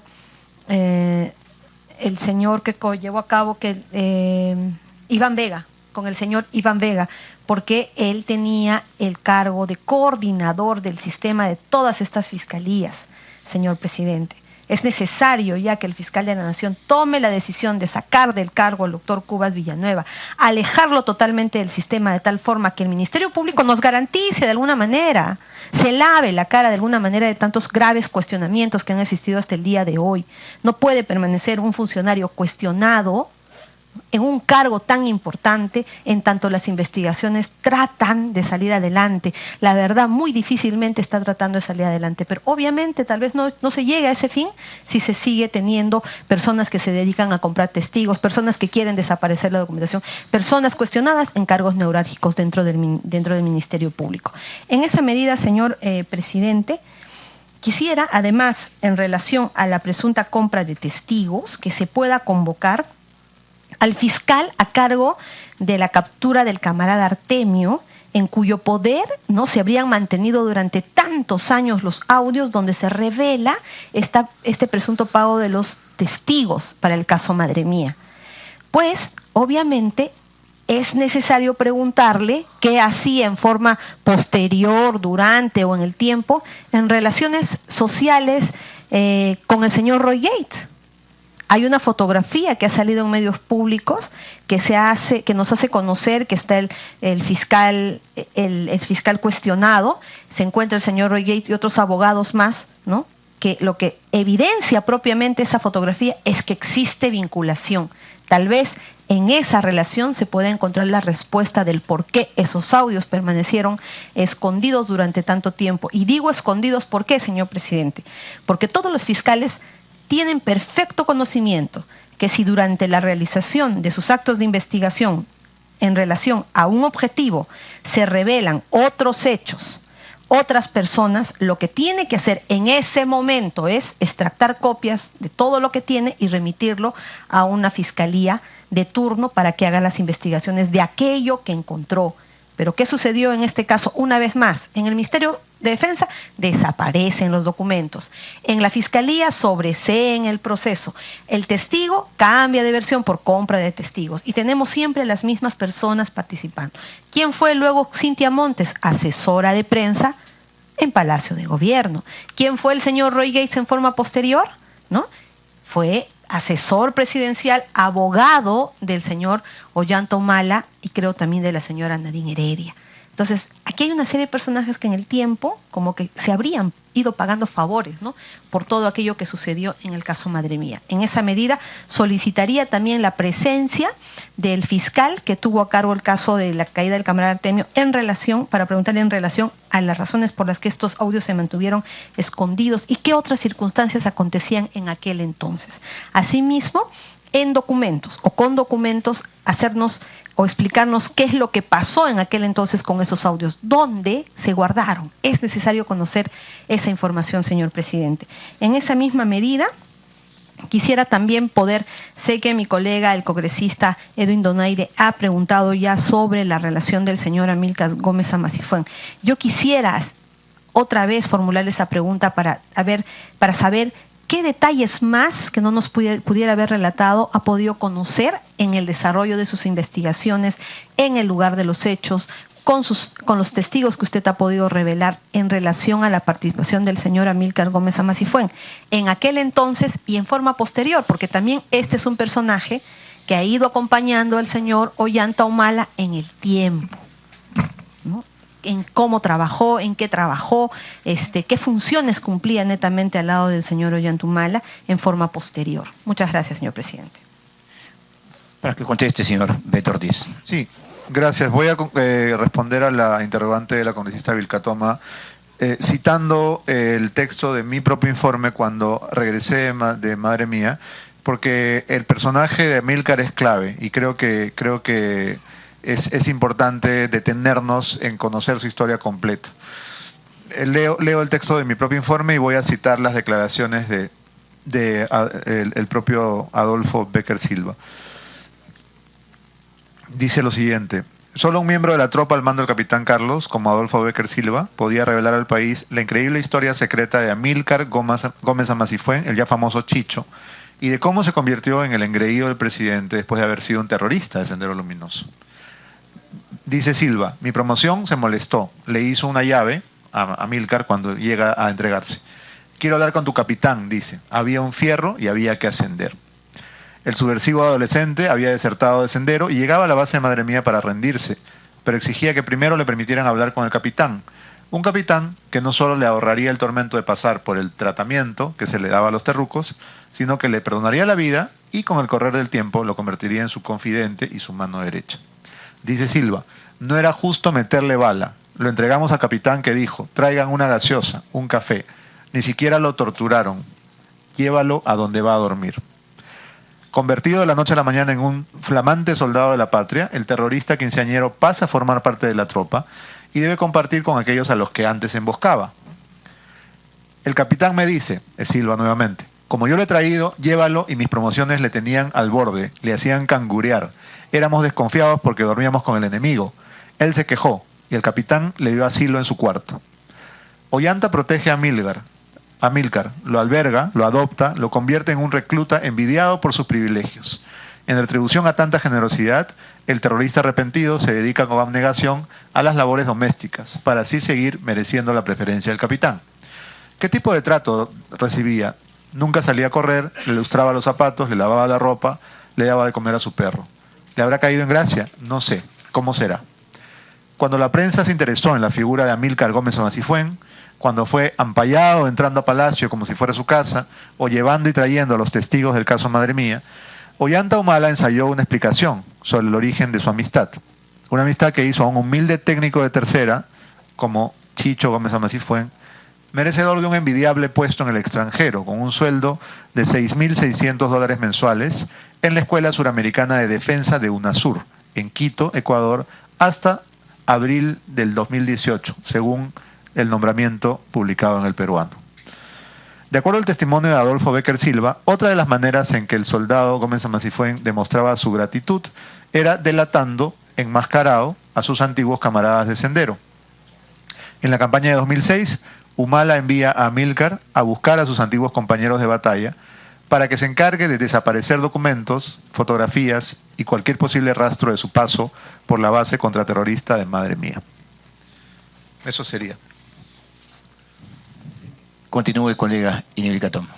que llevó a cabo Iván Vega, con el señor Iván Vega, porque él tenía el cargo de coordinador del sistema de todas estas fiscalías, señor presidente. Es necesario ya que el fiscal de la Nación tome la decisión de sacar del cargo al doctor Cubas Villanueva, alejarlo totalmente del sistema de tal forma que el Ministerio Público nos garantice de alguna manera, se lave la cara de alguna manera de tantos graves cuestionamientos que han existido hasta el día de hoy. No puede permanecer un funcionario cuestionado en un cargo tan importante, en tanto las investigaciones tratan de salir adelante. La verdad, muy difícilmente está tratando de salir adelante, pero obviamente tal vez no se llegue a ese fin si se sigue teniendo personas que se dedican a comprar testigos, personas que quieren desaparecer la documentación, personas cuestionadas en cargos neurálgicos dentro del Ministerio Público. En esa medida, señor presidente, quisiera, además, en relación a la presunta compra de testigos, que se pueda convocar al fiscal a cargo de la captura del camarada Artemio, en cuyo poder no se habrían mantenido durante tantos años los audios donde se revela este presunto pago de los testigos para el caso Madre Mía. Pues, obviamente, es necesario preguntarle qué hacía en forma posterior, durante o en el tiempo, en relaciones sociales con el señor Roy Gates. Hay una fotografía que ha salido en medios públicos que nos hace conocer que está el fiscal cuestionado, se encuentra el señor Roy Gates y otros abogados más, ¿no? Que lo que evidencia propiamente esa fotografía es que existe vinculación. Tal vez en esa relación se pueda encontrar la respuesta del por qué esos audios permanecieron escondidos durante tanto tiempo. Y digo escondidos, ¿por qué, señor presidente? Porque todos los fiscales tienen perfecto conocimiento que si durante la realización de sus actos de investigación en relación a un objetivo se revelan otros hechos, otras personas, lo que tiene que hacer en ese momento es extractar copias de todo lo que tiene y remitirlo a una fiscalía de turno para que haga las investigaciones de aquello que encontró. Pero ¿qué sucedió en este caso? Una vez más, en el Ministerio de Defensa desaparecen los documentos. En la Fiscalía sobreseen el proceso. El testigo cambia de versión por compra de testigos. Y tenemos siempre las mismas personas participando. ¿Quién fue luego Cintia Montes? Asesora de prensa en Palacio de Gobierno. ¿Quién fue el señor Roy Gates en forma posterior? ¿No? Fue asesor presidencial, abogado del señor Ollanta Humala y creo también de la señora Nadine Heredia. Entonces, aquí hay una serie de personajes que en el tiempo como que se habrían ido pagando favores, ¿no? Por todo aquello que sucedió en el caso Madre Mía. En esa medida, solicitaría también la presencia del fiscal que tuvo a cargo el caso de la caída del camarada Artemio para preguntarle en relación a las razones por las que estos audios se mantuvieron escondidos y qué otras circunstancias acontecían en aquel entonces. Asimismo, en documentos o con documentos, hacernos o explicarnos qué es lo que pasó en aquel entonces con esos audios, dónde se guardaron. Es necesario conocer esa información, señor presidente. En esa misma medida, quisiera también sé que mi colega, el congresista Edwin Donaire, ha preguntado ya sobre la relación del señor Amílcar Gómez Amasifuen. Yo quisiera otra vez formular esa pregunta para saber ¿qué detalles más que no nos pudiera haber relatado ha podido conocer en el desarrollo de sus investigaciones, en el lugar de los hechos, con los testigos que usted ha podido revelar en relación a la participación del señor Amílcar Gómez Amasifuen en aquel entonces y en forma posterior? Porque también este es un personaje que ha ido acompañando al señor Ollanta Humala en el tiempo, ¿no? En cómo trabajó, en qué trabajó, qué funciones cumplía netamente al lado del señor Ollanta Humala en forma posterior. Muchas gracias, señor presidente. Para que conteste, señor Beto Ortiz. Sí, gracias. Voy a responder a la interrogante de la congresista Vilcatoma, citando el texto de mi propio informe cuando regresé de Madre Mía, porque el personaje de Amílcar es clave y creo que es importante detenernos en conocer su historia completa. Leo el texto de mi propio informe y voy a citar las declaraciones el propio Adolfo Becker Silva. Dice lo siguiente: solo un miembro de la tropa al mando del capitán Carlos, como Adolfo Becker Silva, podía revelar al país la increíble historia secreta de Amílcar Gómez Amasifuen, el ya famoso Chicho, y de cómo se convirtió en el engreído del presidente después de haber sido un terrorista de Sendero Luminoso. Dice Silva: mi promoción se molestó, le hizo una llave a Amílcar cuando llega a entregarse. Quiero hablar con tu capitán, dice. Había un fierro y había que ascender. El subversivo adolescente había desertado de Sendero y llegaba a la base de Madre Mía para rendirse, pero exigía que primero le permitieran hablar con el capitán. Un capitán que no solo le ahorraría el tormento de pasar por el tratamiento que se le daba a los terrucos, sino que le perdonaría la vida y con el correr del tiempo lo convertiría en su confidente y su mano derecha. Dice Silva, no era justo meterle bala. Lo entregamos al capitán que dijo, traigan una gaseosa, un café. Ni siquiera lo torturaron. Llévalo a donde va a dormir. Convertido de la noche a la mañana en un flamante soldado de la patria, el terrorista quinceañero pasa a formar parte de la tropa y debe compartir con aquellos a los que antes emboscaba. El capitán me dice, es Silva nuevamente, como yo lo he traído, llévalo, y mis promociones le tenían al borde, le hacían cangurear. Éramos desconfiados porque dormíamos con el enemigo. Él se quejó y el capitán le dio asilo en su cuarto. Ollanta protege a Amílcar, lo alberga, lo adopta, lo convierte en un recluta envidiado por sus privilegios. En retribución a tanta generosidad, el terrorista arrepentido se dedica con abnegación a las labores domésticas, para así seguir mereciendo la preferencia del capitán. ¿Qué tipo de trato recibía? Nunca salía a correr, le lustraba los zapatos, le lavaba la ropa, le daba de comer a su perro. ¿Le habrá caído en gracia? No sé. ¿Cómo será? Cuando la prensa se interesó en la figura de Amílcar Gómez Amasifuen, cuando fue ampallado entrando a Palacio como si fuera su casa, o llevando y trayendo a los testigos del caso Madre Mía, Ollanta Humala ensayó una explicación sobre el origen de su amistad. Una amistad que hizo a un humilde técnico de tercera, como Chicho Gómez Amasifuen, merecedor de un envidiable puesto en el extranjero, con un sueldo de $6.600 mensuales en la Escuela Suramericana de Defensa de UNASUR, en Quito, Ecuador, hasta abril del 2018, según el nombramiento publicado en El Peruano. De acuerdo al testimonio de Adolfo Becker Silva, otra de las maneras en que el soldado Gómez Amasifuen demostraba su gratitud era delatando, enmascarado, a sus antiguos camaradas de Sendero. En la campaña de 2006, Humala envía a Amílcar a buscar a sus antiguos compañeros de batalla para que se encargue de desaparecer documentos, fotografías y cualquier posible rastro de su paso por la base contraterrorista de Madre Mía. Eso sería. Continúe, colega Inelli Catón.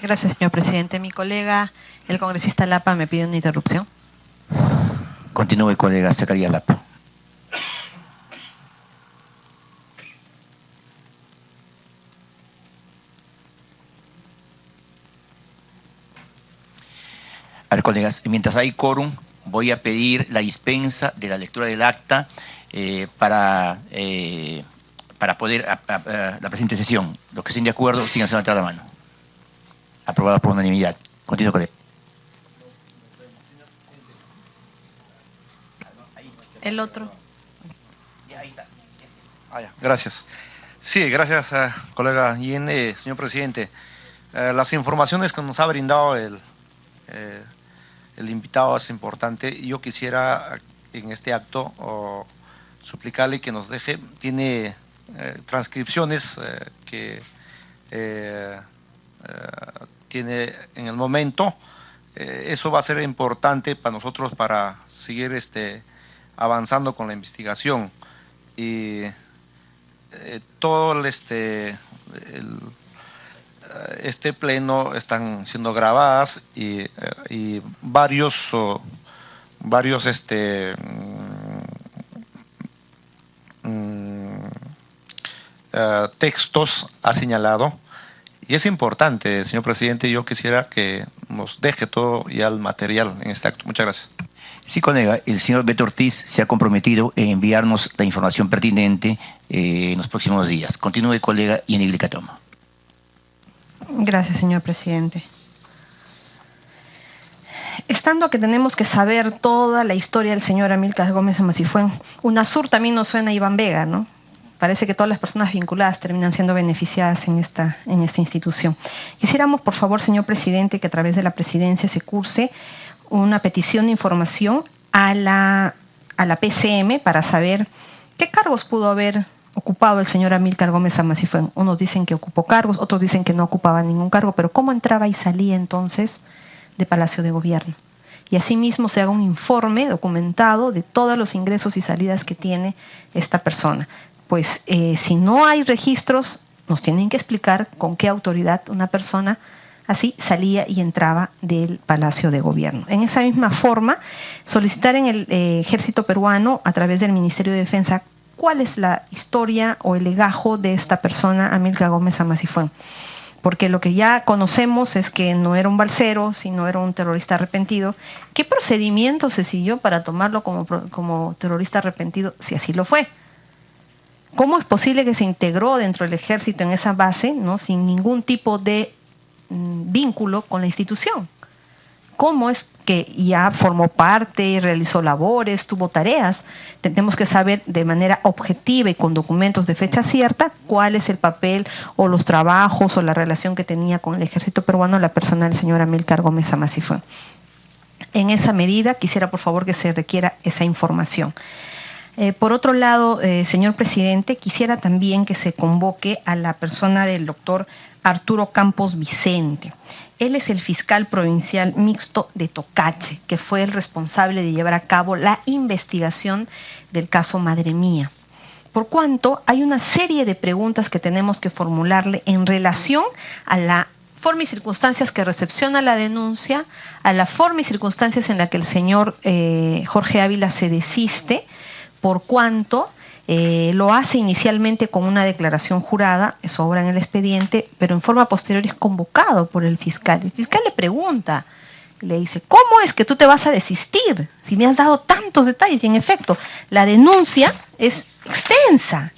Gracias, señor presidente. Mi colega, el congresista Lapa, me pide una interrupción. Continúe, colega Zacarías Lapa. A ver, colegas, mientras hay quórum, voy a pedir la dispensa de la lectura del acta para poder la presente sesión. Los que estén de acuerdo, síganse levantar la mano. Aprobada por unanimidad. Continúo, colega. El otro. Gracias. Sí, gracias, colega Yin. Señor presidente, las informaciones que nos ha brindado el invitado es importante. Yo quisiera en este acto suplicarle que nos deje, tiene transcripciones que tiene en el momento. Eso va a ser importante para nosotros para seguir avanzando con la investigación. Y todo este pleno están siendo grabadas y varios textos ha señalado, y es importante, señor presidente. Yo quisiera que nos deje todo ya el material en este acto. Muchas gracias. Sí, colega, el señor Beto Ortiz se ha comprometido en enviarnos la información pertinente en los próximos días. Continúe, colega Inelli Catón. Gracias, señor presidente. Estando que tenemos que saber toda la historia del señor Amílcar Gómez Amasifuen, UNASUR también nos suena a Iván Vega, ¿no? Parece que todas las personas vinculadas terminan siendo beneficiadas en esta institución. Quisiéramos, por favor, señor presidente, que a través de la presidencia se curse una petición de información a la PCM para saber qué cargos pudo haber ocupado el señor Amílcar Gómez Amasifuen. Unos dicen que ocupó cargos, otros dicen que no ocupaba ningún cargo, pero ¿cómo entraba y salía entonces de Palacio de Gobierno? Y asimismo se haga un informe documentado de todos los ingresos y salidas que tiene esta persona. Pues si no hay registros, nos tienen que explicar con qué autoridad una persona así salía y entraba del Palacio de Gobierno. En esa misma forma, solicitar en el Ejército Peruano, a través del Ministerio de Defensa, cuál es la historia o el legajo de esta persona, Amílcar Gómez Amasifuen. porque lo que ya conocemos es que no era un balsero, sino era un terrorista arrepentido. ¿Qué procedimiento se siguió para tomarlo como terrorista arrepentido, si así lo fue? ¿Cómo es posible que se integró dentro del ejército en esa base, ¿no?, sin ningún tipo de vínculo con la institución? ¿Cómo es que ya formó parte, realizó labores, tuvo tareas? Tenemos que saber de manera objetiva y con documentos de fecha cierta cuál es el papel o los trabajos o la relación que tenía con el ejército peruano la persona del señor Amílcar Gómez Amasifue. En esa medida quisiera por favor que se requiera esa información. Por otro lado, señor presidente, quisiera también que se convoque a la persona del doctor Arturo Campos Vicente. Él es el fiscal provincial mixto de Tocache, que fue el responsable de llevar a cabo la investigación del caso Madre Mía. Por cuanto hay una serie de preguntas que tenemos que formularle en relación a la forma y circunstancias que recepciona la denuncia, a la forma y circunstancias en la que el señor Jorge Ávila se desiste, por cuanto lo hace inicialmente con una declaración jurada, eso obra en el expediente, pero en forma posterior es convocado por el fiscal. El fiscal le pregunta, le dice, ¿cómo es que tú te vas a desistir si me has dado tantos detalles? Y en efecto, la denuncia es extensa.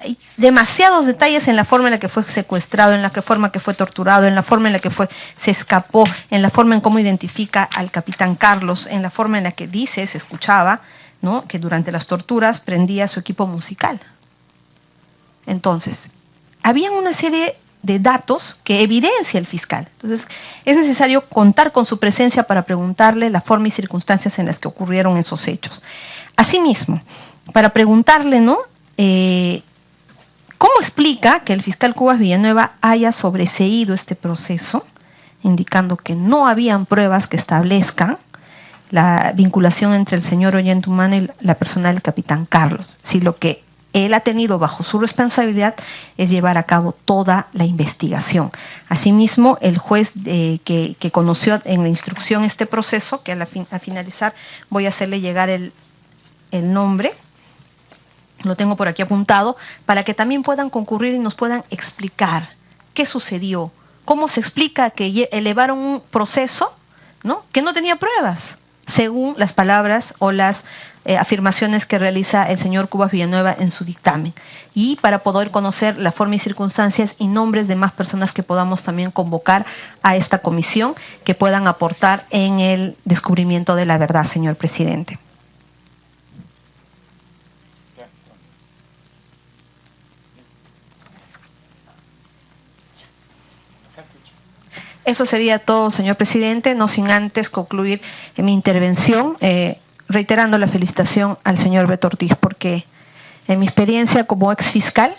Hay demasiados detalles en la forma en la que fue secuestrado, en la forma que fue torturado, en la forma en la que se escapó, en la forma en cómo identifica al capitán Carlos, en la forma en la que dice, se escuchaba, ¿no?, que durante las torturas prendía su equipo musical. Entonces, habían una serie de datos que evidencia el fiscal. Entonces, es necesario contar con su presencia para preguntarle la forma y circunstancias en las que ocurrieron esos hechos. Asimismo, para preguntarle, ¿no?, ¿cómo explica que el fiscal Cubas Villanueva haya sobreseído este proceso, indicando que no habían pruebas que establezcan la vinculación entre el señor Ollantumala y la persona del capitán Carlos, si lo que él ha tenido bajo su responsabilidad es llevar a cabo toda la investigación? Asimismo, el juez que conoció en la instrucción este proceso, que a finalizar voy a hacerle llegar el nombre, lo tengo por aquí apuntado, para que también puedan concurrir y nos puedan explicar qué sucedió, cómo se explica que elevaron un proceso, ¿no?, que no tenía pruebas, según las palabras o las afirmaciones que realiza el señor Cubas Villanueva en su dictamen. Y para poder conocer la forma y circunstancias y nombres de más personas que podamos también convocar a esta comisión que puedan aportar en el descubrimiento de la verdad, señor presidente. Eso sería todo, señor presidente, no sin antes concluir mi intervención reiterando la felicitación al señor Beto Ortiz, porque en mi experiencia como ex fiscal,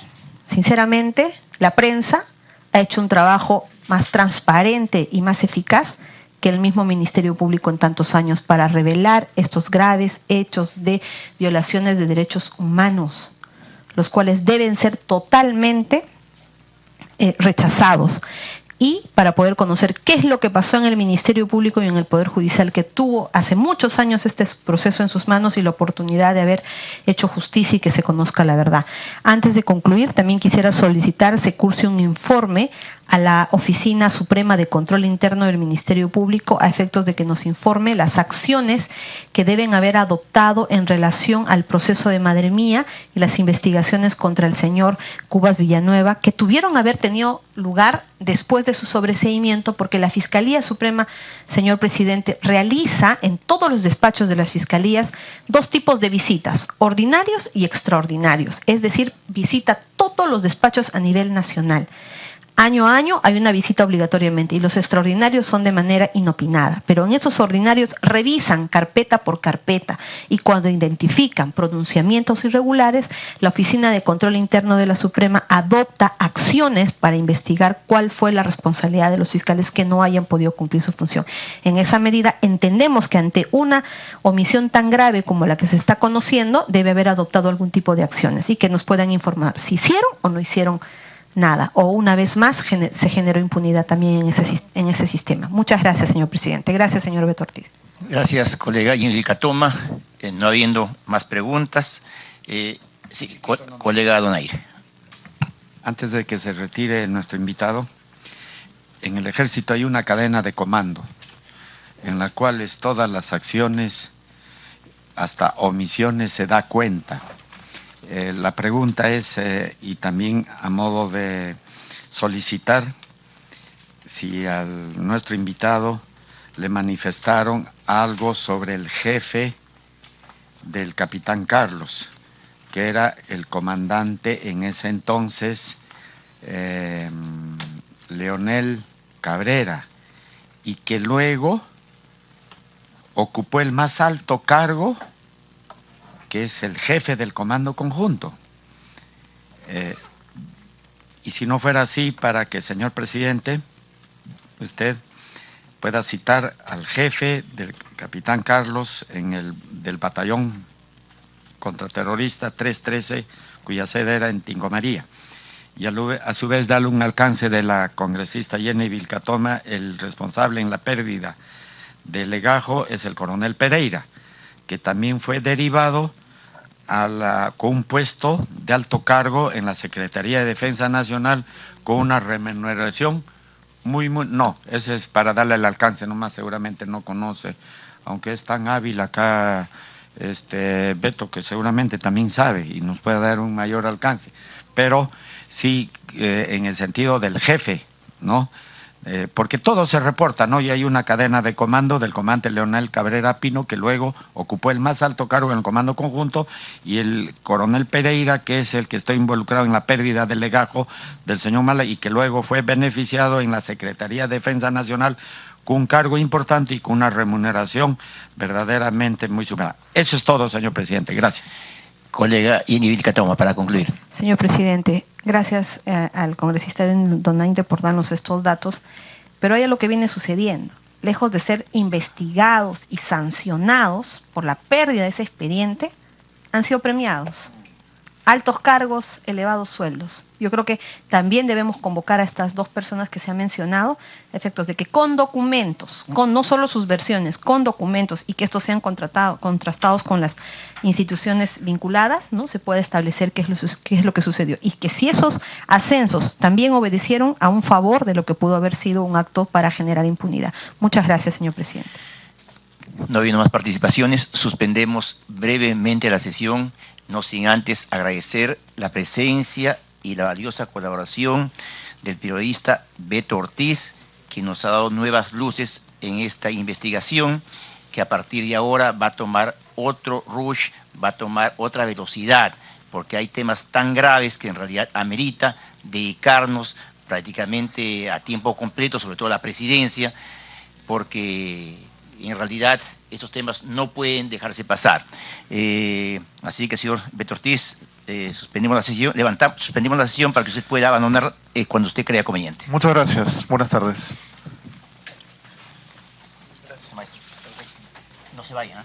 sinceramente, la prensa ha hecho un trabajo más transparente y más eficaz que el mismo Ministerio Público en tantos años para revelar estos graves hechos de violaciones de derechos humanos, los cuales deben ser totalmente rechazados. Y para poder conocer qué es lo que pasó en el Ministerio Público y en el Poder Judicial, que tuvo hace muchos años este proceso en sus manos y la oportunidad de haber hecho justicia y que se conozca la verdad. Antes de concluir, también quisiera solicitar se curse un informe a la Oficina Suprema de Control Interno del Ministerio Público a efectos de que nos informe las acciones que deben haber adoptado en relación al proceso de Madre Mía y las investigaciones contra el señor Cubas Villanueva, que tuvieron haber tenido lugar después de su sobreseimiento, porque la Fiscalía Suprema, señor presidente, realiza en todos los despachos de las fiscalías dos tipos de visitas, ordinarios y extraordinarios, es decir, visita todos los despachos a nivel nacional. Año a año hay una visita obligatoriamente y los extraordinarios son de manera inopinada, pero en esos ordinarios revisan carpeta por carpeta y cuando identifican pronunciamientos irregulares, la Oficina de Control Interno de la Suprema adopta acciones para investigar cuál fue la responsabilidad de los fiscales que no hayan podido cumplir su función. En esa medida entendemos que ante una omisión tan grave como la que se está conociendo, debe haber adoptado algún tipo de acciones y que nos puedan informar si hicieron o no hicieron nada, o una vez más se generó impunidad también en ese sistema. Muchas gracias, señor presidente. Gracias, señor Beto Ortiz. Gracias, colega Yenilka Toma. No habiendo más preguntas, sí, colega Donaire. Antes de que se retire nuestro invitado, en el ejército hay una cadena de comando, en la cual todas las acciones, hasta omisiones, se da cuenta. La pregunta es, y también a modo de solicitar, si a nuestro invitado le manifestaron algo sobre el jefe del capitán Carlos, que era el comandante en ese entonces, Leonel Cabrera, y que luego ocupó el más alto cargo, que es el jefe del comando conjunto. Y si no fuera así, para que, señor presidente, usted pueda citar al jefe del capitán Carlos del batallón contraterrorista 313, cuya sede era en Tingomaría. Y a su vez darle un alcance de la congresista Jenny Vilcatoma. El responsable en la pérdida de Legajo es el coronel Pereira, que también fue derivado con un puesto de alto cargo en la Secretaría de Defensa Nacional con una remuneración no, ese es para darle el alcance, nomás seguramente no conoce, aunque es tan hábil acá Beto, que seguramente también sabe y nos puede dar un mayor alcance, pero sí en el sentido del jefe, ¿no? Porque todo se reporta, ¿no? Y hay una cadena de comando del comandante Leonel Cabrera Pino, que luego ocupó el más alto cargo en el comando conjunto, y el coronel Pereira, que es el que está involucrado en la pérdida del legajo del señor Mala, y que luego fue beneficiado en la Secretaría de Defensa Nacional con un cargo importante y con una remuneración verdaderamente muy superior. Eso es todo, señor presidente. Gracias. Colega Jenny Vilcatoma, para concluir. Señor presidente, gracias al congresista don Aire por darnos estos datos, pero hay algo que viene sucediendo. Lejos de ser investigados y sancionados por la pérdida de ese expediente, han sido premiados. Altos cargos, elevados sueldos. Yo creo que también debemos convocar a estas dos personas que se han mencionado, a efectos de que con documentos, con no solo sus versiones, con documentos, y que estos sean contrastados con las instituciones vinculadas, ¿no? Se puede establecer qué es lo que sucedió. Y que si esos ascensos también obedecieron a un favor de lo que pudo haber sido un acto para generar impunidad. Muchas gracias, señor presidente. No habiendo más participaciones, suspendemos brevemente la sesión, no sin antes agradecer la presencia y la valiosa colaboración del periodista Beto Ortiz, que nos ha dado nuevas luces en esta investigación, que a partir de ahora va a tomar otro rush, va a tomar otra velocidad, porque hay temas tan graves que en realidad amerita dedicarnos prácticamente a tiempo completo, sobre todo a la presidencia, porque en realidad estos temas no pueden dejarse pasar. Así que, señor Beto Ortiz, suspendimos la sesión, suspendimos la sesión para que usted pueda abandonar cuando usted crea conveniente. Muchas gracias. Buenas tardes. Gracias, maestro. No se vayan, ¿eh?